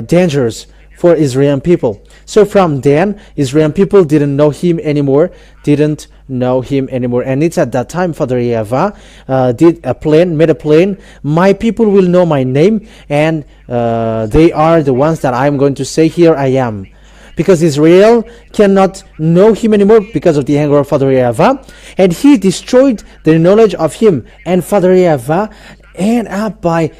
[SPEAKER 1] dangerous for Israeli people. So from then, Israeli people didn't know him anymore, and it's at that time Father Yahveh made a plan. My people will know my name, and they are the ones that I'm going to say, here I am. Because Israel cannot know him anymore because of the anger of Father Yahveh, and he destroyed the knowledge of him. And Father Yahveh ended up by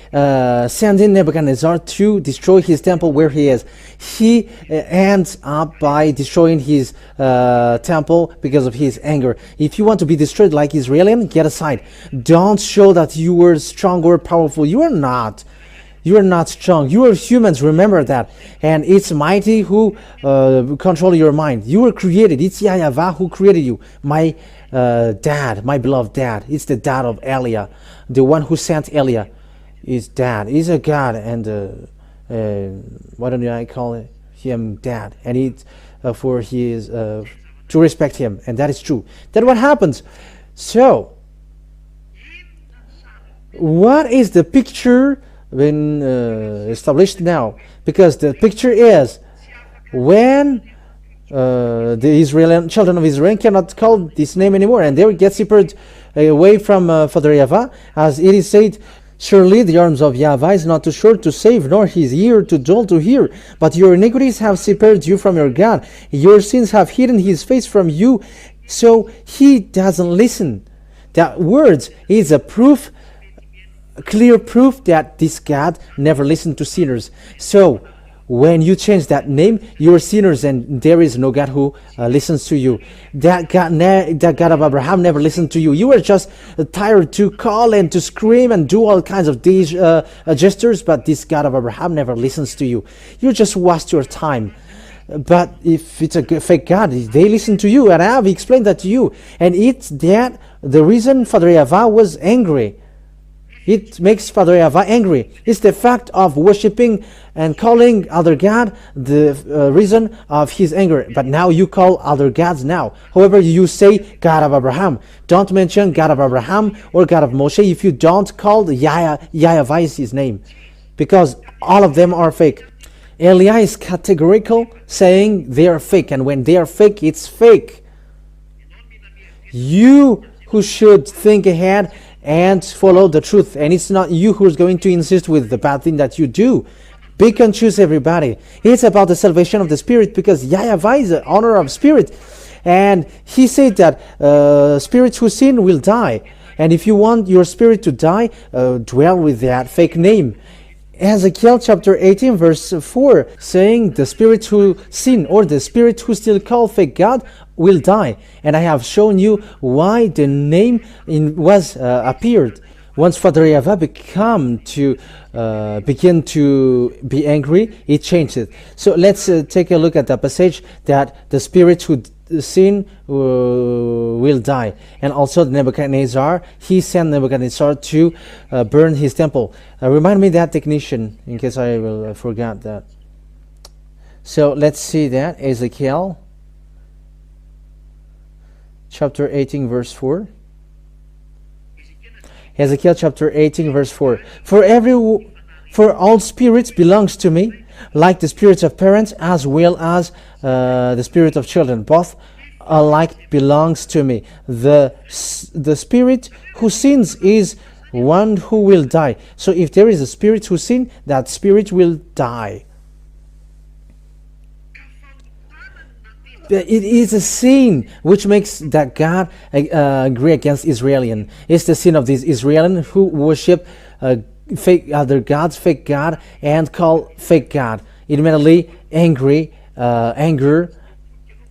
[SPEAKER 1] sending Nebuchadnezzar to destroy his temple where he is. He ends up by destroying his temple because of his anger. If you want to be destroyed like Israel, get aside. Don't show that you were strong or powerful. You are not. You are not strong. You are humans. Remember that. And it's mighty who control your mind. You were created. It's Yahveh who created you. My dad, my beloved dad. It's the dad of Eliah. The one who sent Eliah is dad. He's a God, and why don't I call him dad? And it's for his to respect him, and that is true. That's what happens. So What is the picture been established now? Because the picture is when the Israeli children of Israel cannot call this name anymore, and they will get separated away from Father Yahveh, as it is said, surely the arms of Yahveh is not too short to save, nor his ear too dull to hear. But your iniquities have separated you from your God. Your sins have hidden his face from you, so he doesn't listen. That words is a proof, clear proof that this God never listened to sinners. So when you change that name, you're sinners, and there is no God who listens to you. That God of Abraham never listened to you. You were just tired to call and to scream and do all kinds of these gestures, but this God of Abraham never listens to you. You just waste your time. But if it's a fake God, they listen to you, and I have explained that to you. And it's that the reason Father Yahveh was angry. It makes Father Yahveh angry. It's the fact of worshipping and calling other God the reason of his anger. But now you call other gods now. However, you say God of Abraham. Don't mention God of Abraham or God of Moshe if you don't call Yahveh is his name. Because all of them are fake. Eliah is categorical, saying they are fake. And when they are fake, it's fake. You who should think ahead and follow the truth, and it's not you who's going to insist with the bad thing that you do. Pick and choose, everybody. It's about the salvation of the spirit, because Yahveh is the honor of spirit, and he said that spirits who sin will die. And if you want your spirit to die, dwell with that fake name. Ezekiel chapter 18 verse 4 saying the spirits who sin, or the spirits who still call fake God, will die. And I have shown you why the name was appeared. Once Father Yahveh begin to be angry, it changed it. So let's take a look at the passage that the spirits who sin will die. And also Nebuchadnezzar, he sent Nebuchadnezzar to burn his temple. Remind me that, technician, in case I will forget that. So let's see that. Ezekiel chapter 18 verse 4. Ezekiel chapter 18 verse 4. For all spirits belongs to me, like the spirits of parents as well as the spirit of children. Both alike belongs to me. The spirit who sins is one who will die. So if there is a spirit who sins, that spirit will die. It is a sin which makes that God agree against Israelian. It's the sin of these Israelians who worship fake other gods, fake God, and call fake God. Immediately anger,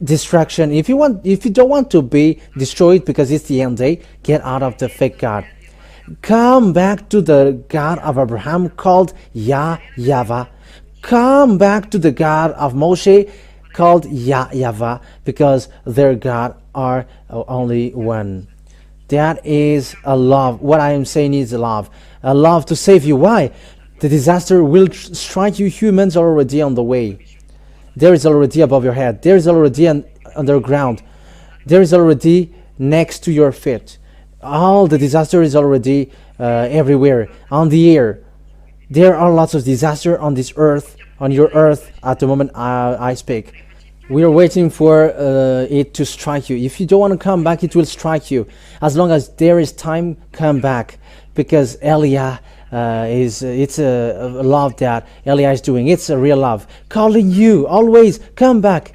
[SPEAKER 1] distraction. If you don't want to be destroyed because it's the end day, get out of the fake God. Come back to the God of Abraham called YAH YAHVAH. Come back to the God of Moshe called YAH YAHVAH, because their God are only one. That is a love. What I am saying is a love to save you. Why? The disaster will strike you. Humans are already on the way. There is already above your head. There is already underground. There is already next to your feet. All the disaster is already everywhere, on the air. There are lots of disaster on this earth, on your earth, at the moment I speak. We are waiting for it to strike you. If you don't want to come back, it will strike you. As long as there is time, come back. Because Eliah it's a love that Eliah is doing. It's a real love. Calling you, always, come back.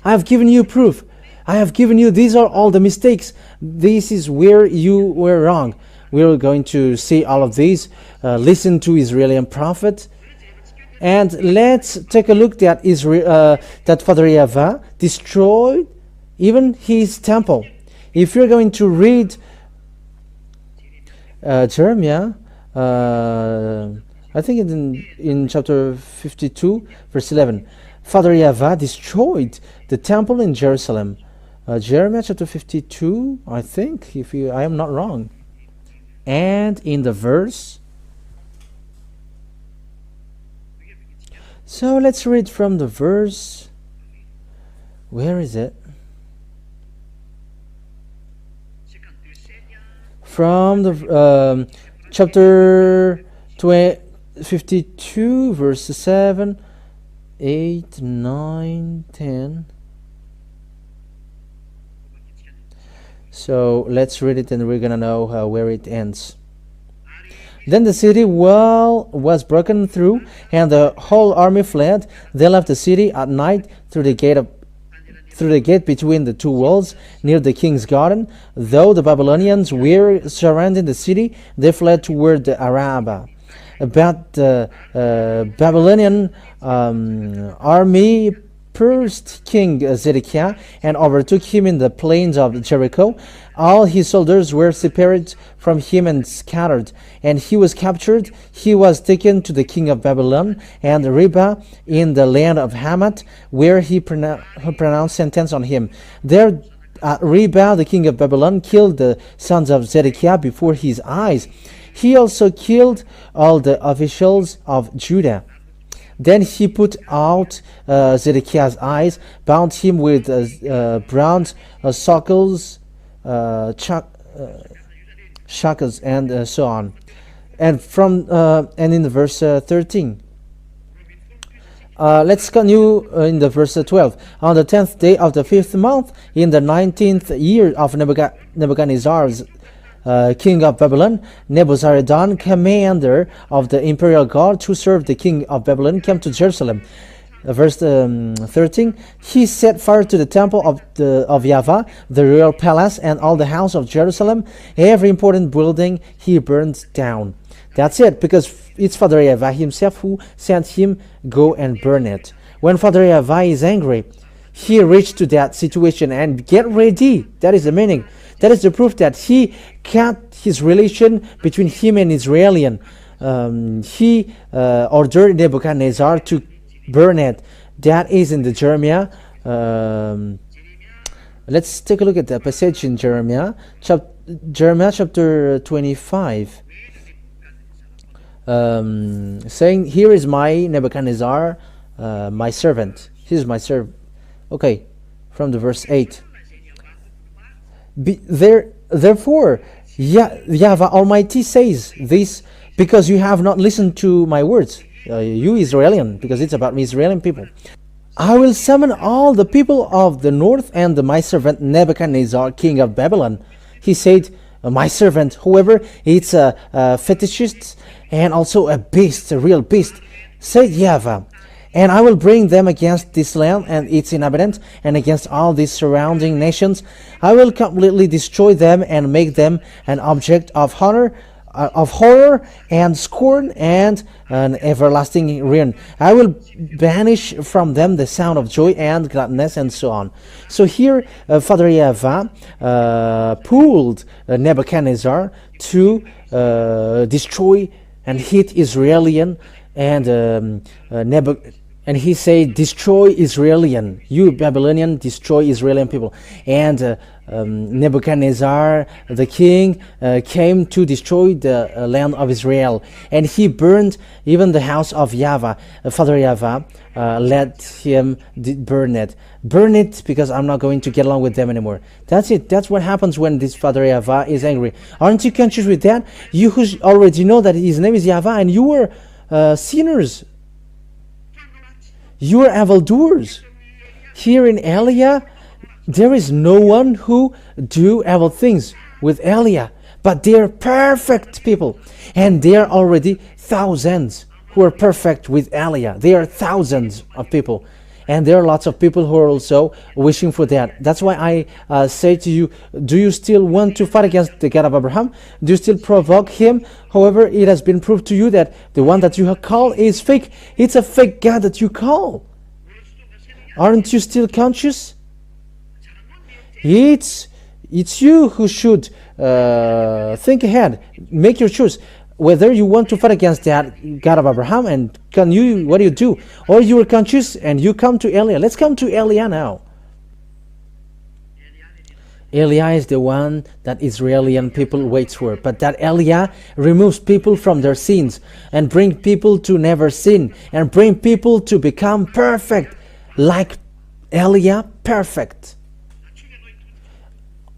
[SPEAKER 1] I have given you proof. I have given you, these are all the mistakes. This is where you were wrong. We're going to see all of these. Listen to Israeli prophet. And let's take a look at that Father Yahveh destroyed even his temple. If you're going to read Jeremiah, I think in chapter 52, verse 11, Father Yahveh destroyed the temple in Jerusalem. Jeremiah chapter 52, I think, I am not wrong. And in the verse, so let's read from the verse. Where is it? From the chapter 52, verse 7, 8, 9, 10. So let's read it and we're gonna know where it ends. Then the city wall was broken through, and the whole army fled. They left the city at night through the gate between the two walls near the king's garden. Though the Babylonians were surrounding the city, they fled toward the Arabah. But the Babylonian army pursued King Zedekiah and overtook him in the plains of Jericho. All his soldiers were separated from him and scattered, and he was captured. He was taken to the king of Babylon and Ribah in the land of Hamath, where he pronounced sentence on him. There at Ribah, the king of Babylon killed the sons of Zedekiah before his eyes. He also killed all the officials of Judah. Then he put out Zedekiah's eyes, bound him with bronze shackles, shackles, and so on. And in the verse 13. Let's continue in the verse 12. On the 10th day of the 5th month, in the 19th year of Nebuchadnezzar's king of Babylon, Nebuzaradan, commander of the imperial guard who served the king of Babylon, came to Jerusalem. Verse 13. He set fire to the temple of YAHVAH, the royal palace, and all the house of Jerusalem. Every important building he burned down. That's it, because it's Father YAHVAH himself who sent him go and burn it. When Father YAHVAH is angry, he reached to that situation and get ready. That is the meaning. That is the proof that he cut his relation between him and Israelian. He ordered Nebuchadnezzar to burn it. That is in the Jeremiah. Let's take a look at the passage in Jeremiah. Jeremiah chapter 25. Saying, here is my Nebuchadnezzar, my servant. He is my servant. Okay, from the verse 8. Therefore, YAHVAH Almighty says this, because you have not listened to my words, you Israelian, because it's about Israeli people. I will summon all the people of the north and my servant Nebuchadnezzar, king of Babylon. He said, my servant, whoever it's a fetishist and also a beast, a real beast, said YAHVAH. And I will bring them against this land and its inhabitants, and against all these surrounding nations. I will completely destroy them and make them an object of horror and scorn and an everlasting ruin. I will banish from them the sound of joy and gladness, and so on. So here, Father YAHVAH pulled Nebuchadnezzar to destroy and hit Israelian, and he said, destroy Israelian, you Babylonian, destroy Israelian people. And Nebuchadnezzar, the king, came to destroy the land of Israel. And he burned even the house of YAHVAH. Father YAHVAH let him burn it. Burn it, because I'm not going to get along with them anymore. That's it. That's what happens when this Father YAHVAH is angry. Aren't you conscious with that? You who already know that his name is YAHVAH, and you were sinners. You are evildoers. Here in Eliah, there is no one who do evil things with Eliah, but they are perfect people, and there are already thousands who are perfect with Eliah. There are thousands of people, and there are lots of people who are also wishing for that. That's why I say to you, do you still want to fight against the God of Abraham? Do you still provoke him? However, it has been proved to you that the one that you have called is fake. It's a fake God that you call. Aren't you still conscious? It's you who should think ahead. Make your choice. Whether you want to fight against that God of Abraham, and what do you do? Or you are conscious and you come to Eliah. Let's come to Eliah now. Eliah is the one that Israeli people wait for. But that Eliah removes people from their sins and bring people to never sin and bring people to become perfect, like Eliah, perfect.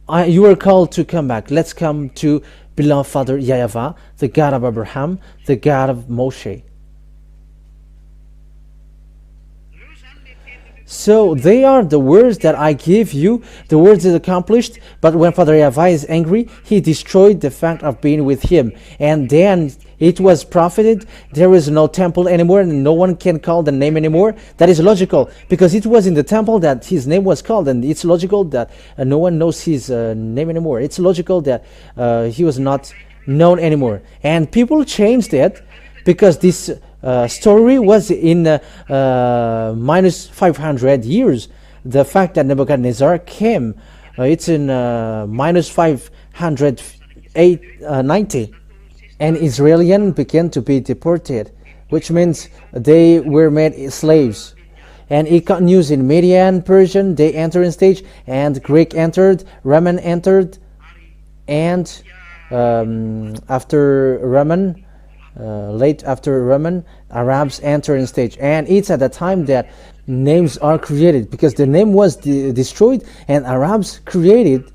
[SPEAKER 1] You are called to come back. Let's come to beloved father YAHVAH, the God of Abraham, the God of Moshe. So they are the words that I give you. The words is accomplished, but when Father YAHVAH is angry, he destroyed the fact of being with him. And then it was profited. There is no temple anymore, and no one can call the name anymore. That is logical, because it was in the temple that his name was called, and it's logical that no one knows his name anymore. It's logical that he was not known anymore. And people changed it because this story was in minus 500 years. The fact that Nebuchadnezzar came, it's in minus 590, and Israelians began to be deported, which means they were made slaves. And it continues in Median, Persian, they entered in stage, and Greek entered, Roman entered, and after Roman, late after Roman, Arabs enter in stage. And it's at the time that names are created, because the name was destroyed, and Arabs created,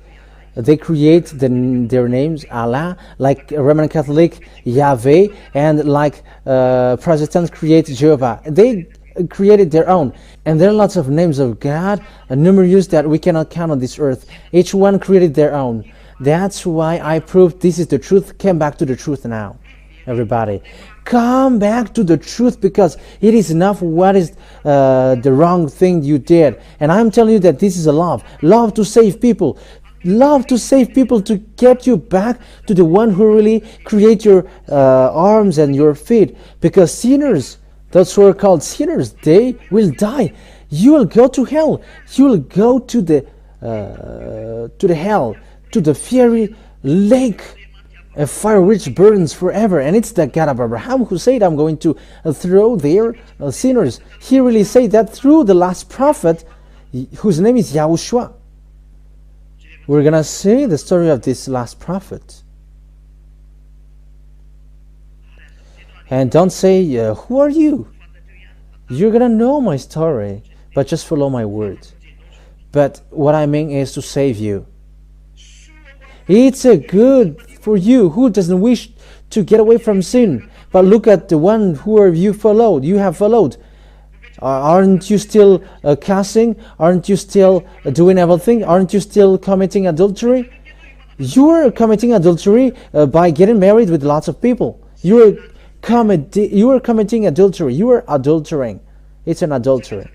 [SPEAKER 1] they create their names, Allah, like Roman Catholic, Yahweh, and like Protestants create Jehovah. They created their own, and there are lots of names of God, numerous that we cannot count on this earth. Each one created their own. That's why I proved this is the truth. Come back to the truth now. Everybody, come back to the truth, because it is enough what is the wrong thing you did. And I'm telling you that this is a love to save people, love to save people, to get you back to the one who really create your arms and your feet. Because sinners, those who are called sinners, they will die. You will go to hell. You will go to the hell, to the fiery lake, a fire which burns forever. And it's the God of Abraham who said, I'm going to throw their sinners. He really said that through the last prophet, whose name is YAHOSHUAH. We're going to see the story of this last prophet. And don't say, who are you? You're going to know my story, but just follow my words. But what I mean is to save you. It's a good for you who doesn't wish to get away from sin. But look at the one who you followed. You have followed. Aren't you still cussing? Aren't you still doing everything? Aren't you still committing adultery? You are committing adultery by getting married with lots of people. You are committing adultery. You are adultering. It's an adultery.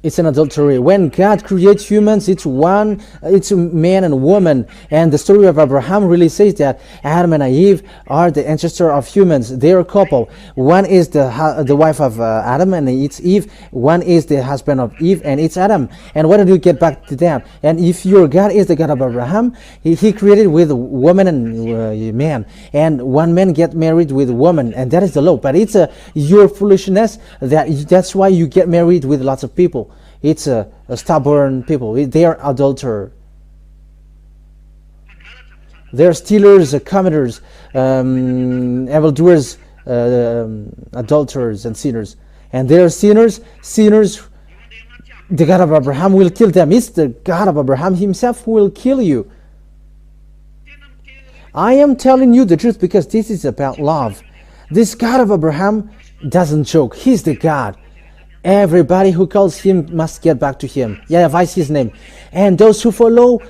[SPEAKER 1] It's an adultery. When God creates humans, it's man and woman. And the story of Abraham really says that Adam and Eve are the ancestor of humans. They are a couple. One is the wife of Adam, and it's Eve. One is the husband of Eve, and it's Adam. And why don't you get back to that? And if your God is the God of Abraham, he created with woman and man. And one man get married with woman, and that is the law. But it's your foolishness that's why you get married with lots of people. It's a stubborn people. They are adulterers. They are stealers, committers, evildoers, adulterers, and sinners. And they are sinners. The God of Abraham will kill them. It's the God of Abraham himself who will kill you. I am telling you the truth because this is about love. This God of Abraham doesn't joke. He's the God. Everybody who calls him must get back to him. YAHVAH is his name. And those who call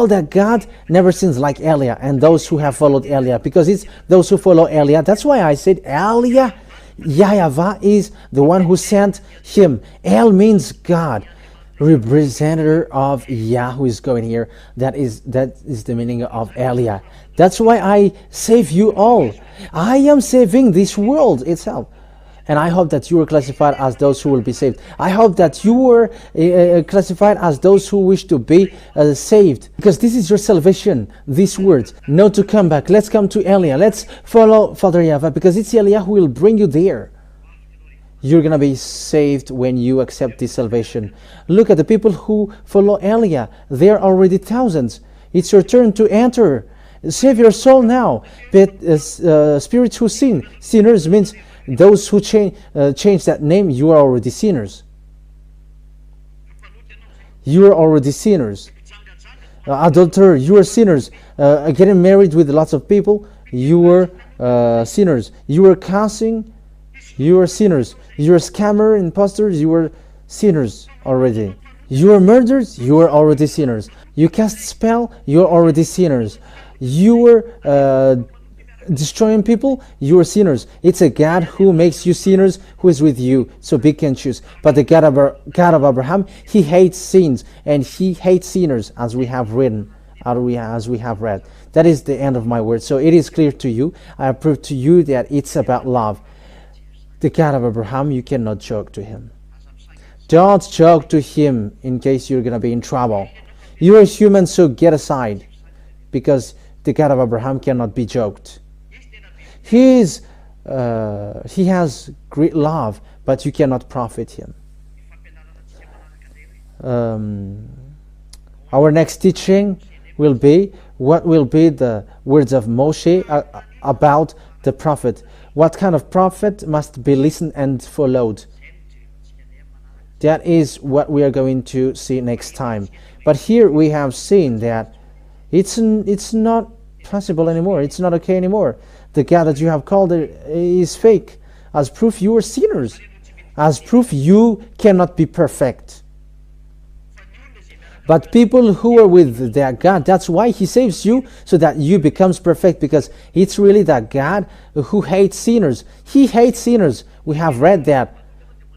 [SPEAKER 1] that God never sins like Eliah. And those who have followed Eliah, because it's those who follow Eliah. That's why I said Eliah, YAHVAH is the one who sent him. El means God, representative of Yah, who is going here. That is the meaning of Eliah. That's why I save you all. I am saving this world itself. And I hope that you are classified as those who will be saved. I hope that you were classified as those who wish to be saved. Because this is your salvation, these words. No to come back. Let's come to Eliah. Let's follow Father YAHVAH, because it's Eliah who will bring you there. You're going to be saved when you accept this salvation. Look at the people who follow Eliah. They are already thousands. It's your turn to enter. Save your soul now. But spirits who sin. Sinners means those who change that name. You are already sinners. You are already sinners. adulterer, you are sinners. Getting married with lots of people, you were sinners. You were cursing, you are sinners. You are scammer, imposters, you are sinners already. You are murderers, you are already sinners. You cast spell, you are already sinners. You were destroying people, you are sinners. It's a God who makes you sinners who is with you, so be conscious. But the God of Abraham, he hates sins and he hates sinners, as we have written, as we have read. That is the end of my word. So it is clear to you. I have proved to you that it's about love. The God of Abraham, you cannot joke to him. Don't joke to him in case you're going to be in trouble. You are human, so get aside, because the God of Abraham cannot be joked. He has great love, but you cannot profit him. Our next teaching will be what will be the words of Moshe about the prophet. What kind of prophet must be listened and followed? That is what we are going to see next time. But here we have seen that it's not possible anymore. It's not okay anymore. The God that you have called is fake. As proof, you are sinners. As proof, you cannot be perfect. But people who are with their God, that's why he saves you, so that you becomes perfect, because it's really that God who hates sinners. He hates sinners. We have read that.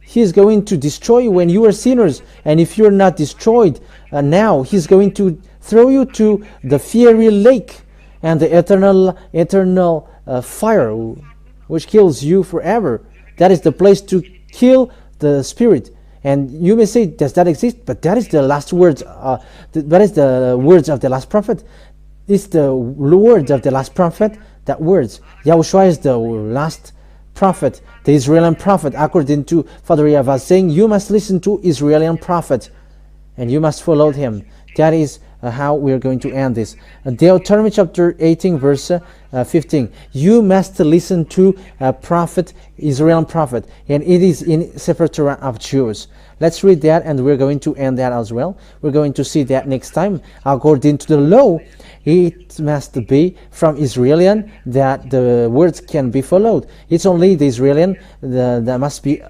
[SPEAKER 1] He is going to destroy you when you are sinners. And if you're not destroyed now, he's going to throw you to the fiery lake and the eternal fire, which kills you forever. That is the place to kill the spirit. And you may say, does that exist? But that is the last words. That is the words of the last prophet. It's the words of the last prophet. That words. YAHOSHUAH is the last prophet, the Israeli prophet, according to Father YAHVAH, saying you must listen to Israeli prophet and you must follow him. That is how we are going to end this. Deuteronomy chapter 18 verse 15. You must listen to a prophet, Israeli prophet, and it is in Sefer Torah of Jews. Let's read that and we're going to end that as well. We're going to see that next time. According to the law, it must be from Israeli that the words can be followed. It's only the Israeli that must be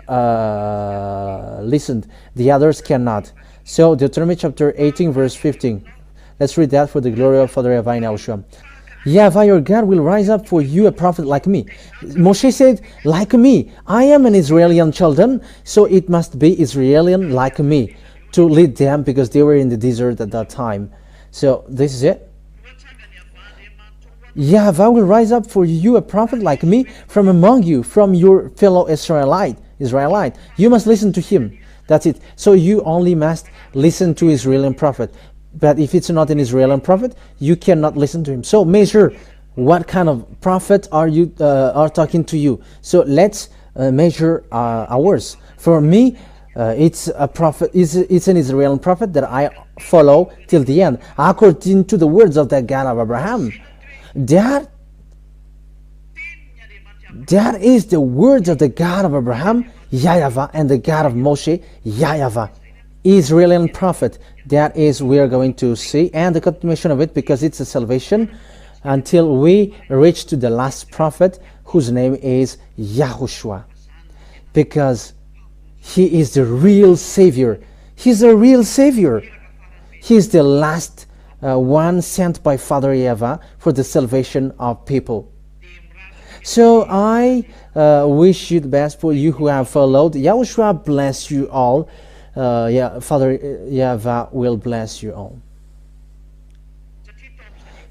[SPEAKER 1] listened. The others cannot. So Deuteronomy chapter 18 verse 15. Let's read that for the glory of Father YAHVAH and YAHOSHUAH. YAHVAH your God will rise up for you a prophet like me. Moshe said, like me. I am an Israeli children, so it must be Israeli like me to lead them, because they were in the desert at that time. So this is it. YAHVAH will rise up for you a prophet like me from among you, from your fellow Israelite. You must listen to him. That's it. So you only must listen to Israeli prophet. But if it's not an Israeli prophet, you cannot listen to him. So measure what kind of prophet are talking to you. So let's measure ours. For me, it's a prophet. It's an Israeli prophet that I follow till the end, according to the words of the God of Abraham. That is the words of the God of Abraham, YAHVAH, and the God of Moshe, YAHVAH. Israeli prophet. That is we are going to see, and the continuation of it, because it's a salvation until we reach to the last prophet, whose name is YAHOSHUAH, because he is the real savior. He's a real savior. He's the last one sent by Father YAHVAH for the salvation of people. So I wish you the best for you who have followed. YAHOSHUAH bless you all. Father YAHVAH will bless you all,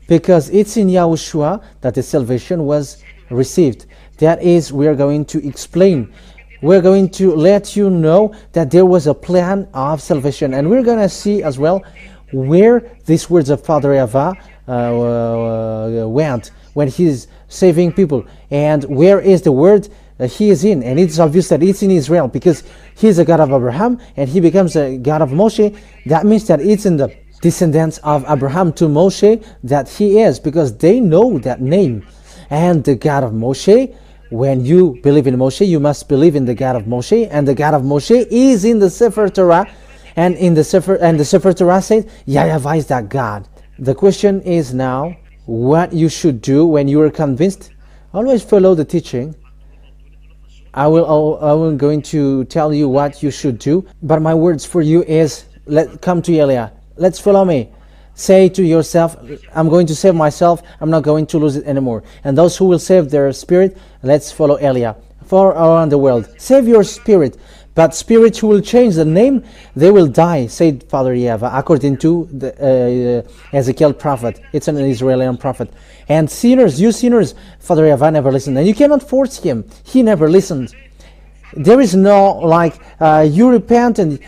[SPEAKER 1] because it's in YAHOSHUAH that the salvation was received. That is, we are going to explain. We're going to let you know that there was a plan of salvation, and we're going to see as well where these words of Father YAHVAH went when he's saving people, and where is the word he is in. And it's obvious that it's in Israel, because he's a God of Abraham and he becomes a God of Moshe. That means that it's in the descendants of Abraham to Moshe that he is, because they know that name. And the God of Moshe, when you believe in Moshe, you must believe in the God of Moshe, and the God of Moshe is in the Sefer Torah, and in the Sefer Torah says YAHVAH is that God. The question is now what you should do when you are convinced. Always follow the teaching. I will going to tell you what you should do, but my words for you is, come to Eliah. Let's follow me. Say to yourself, I'm going to save myself. I'm not going to lose it anymore. And those who will save their spirit, let's follow Eliah. For around the world, save your spirit. But spirits who will change the name, they will die, said Father YAHVAH, according to the Ezekiel prophet. It's an Israeli prophet. And sinners, you sinners, Father YAHVAH never listened. And you cannot force him. He never listened. There is no, like, you repent and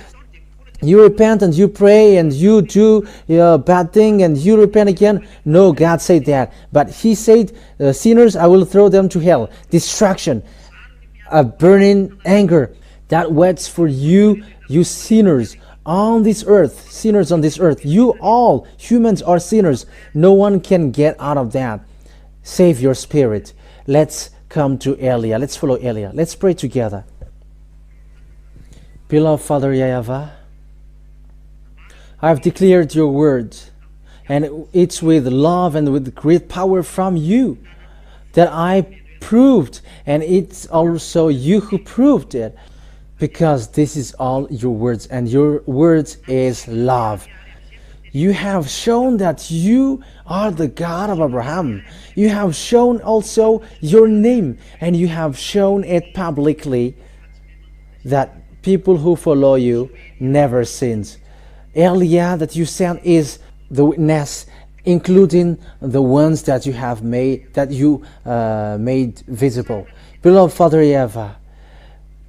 [SPEAKER 1] you pray and you do a bad thing and you repent again. No, God said that. But he said, sinners, I will throw them to hell. Distraction, a burning anger that waits for you, you sinners on this earth. Sinners on this earth. You all, humans are sinners. No one can get out of that. Save your spirit. Let's come to Eliah. Let's follow Eliah. Let's pray together. Beloved Father YAHVAH, I have declared your word, and it's with love and with great power from you that I proved, and it's also you who proved it, because this is all your words, and your words is love. You have shown that you are the God of Abraham. You have shown also your name, and you have shown it publicly that people who follow you never sins. Eliah that you sent is the witness, including the ones that you have made, made visible. Beloved Father YAHVAH,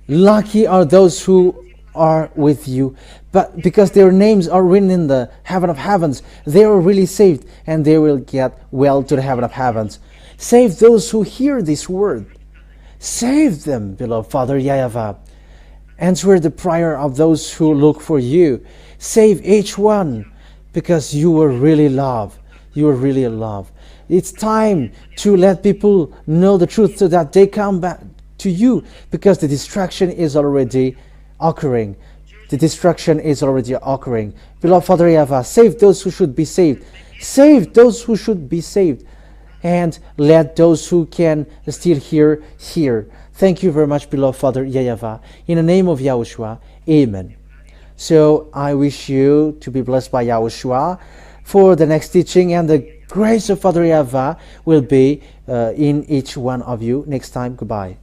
[SPEAKER 1] lucky are those who are with you, but because their names are written in the heaven of heavens, they are really saved, and they will get well to the heaven of heavens. Save those who hear this word. Save them, beloved Father YAHVAH. Answer the prayer of those who look for you. Save each one, because you are really love. You are really love. It's time to let people know the truth so that they come back to you, because the distraction is already occurring. The destruction is already occurring. Beloved Father YAHVAH, save those who should be saved. Save those who should be saved. And let those who can still hear. Thank you very much, beloved Father YAHVAH. In the name of Yahushua, amen. So I wish you to be blessed by Yahushua for the next teaching, and the grace of Father YAHVAH will be in each one of you next time. Goodbye.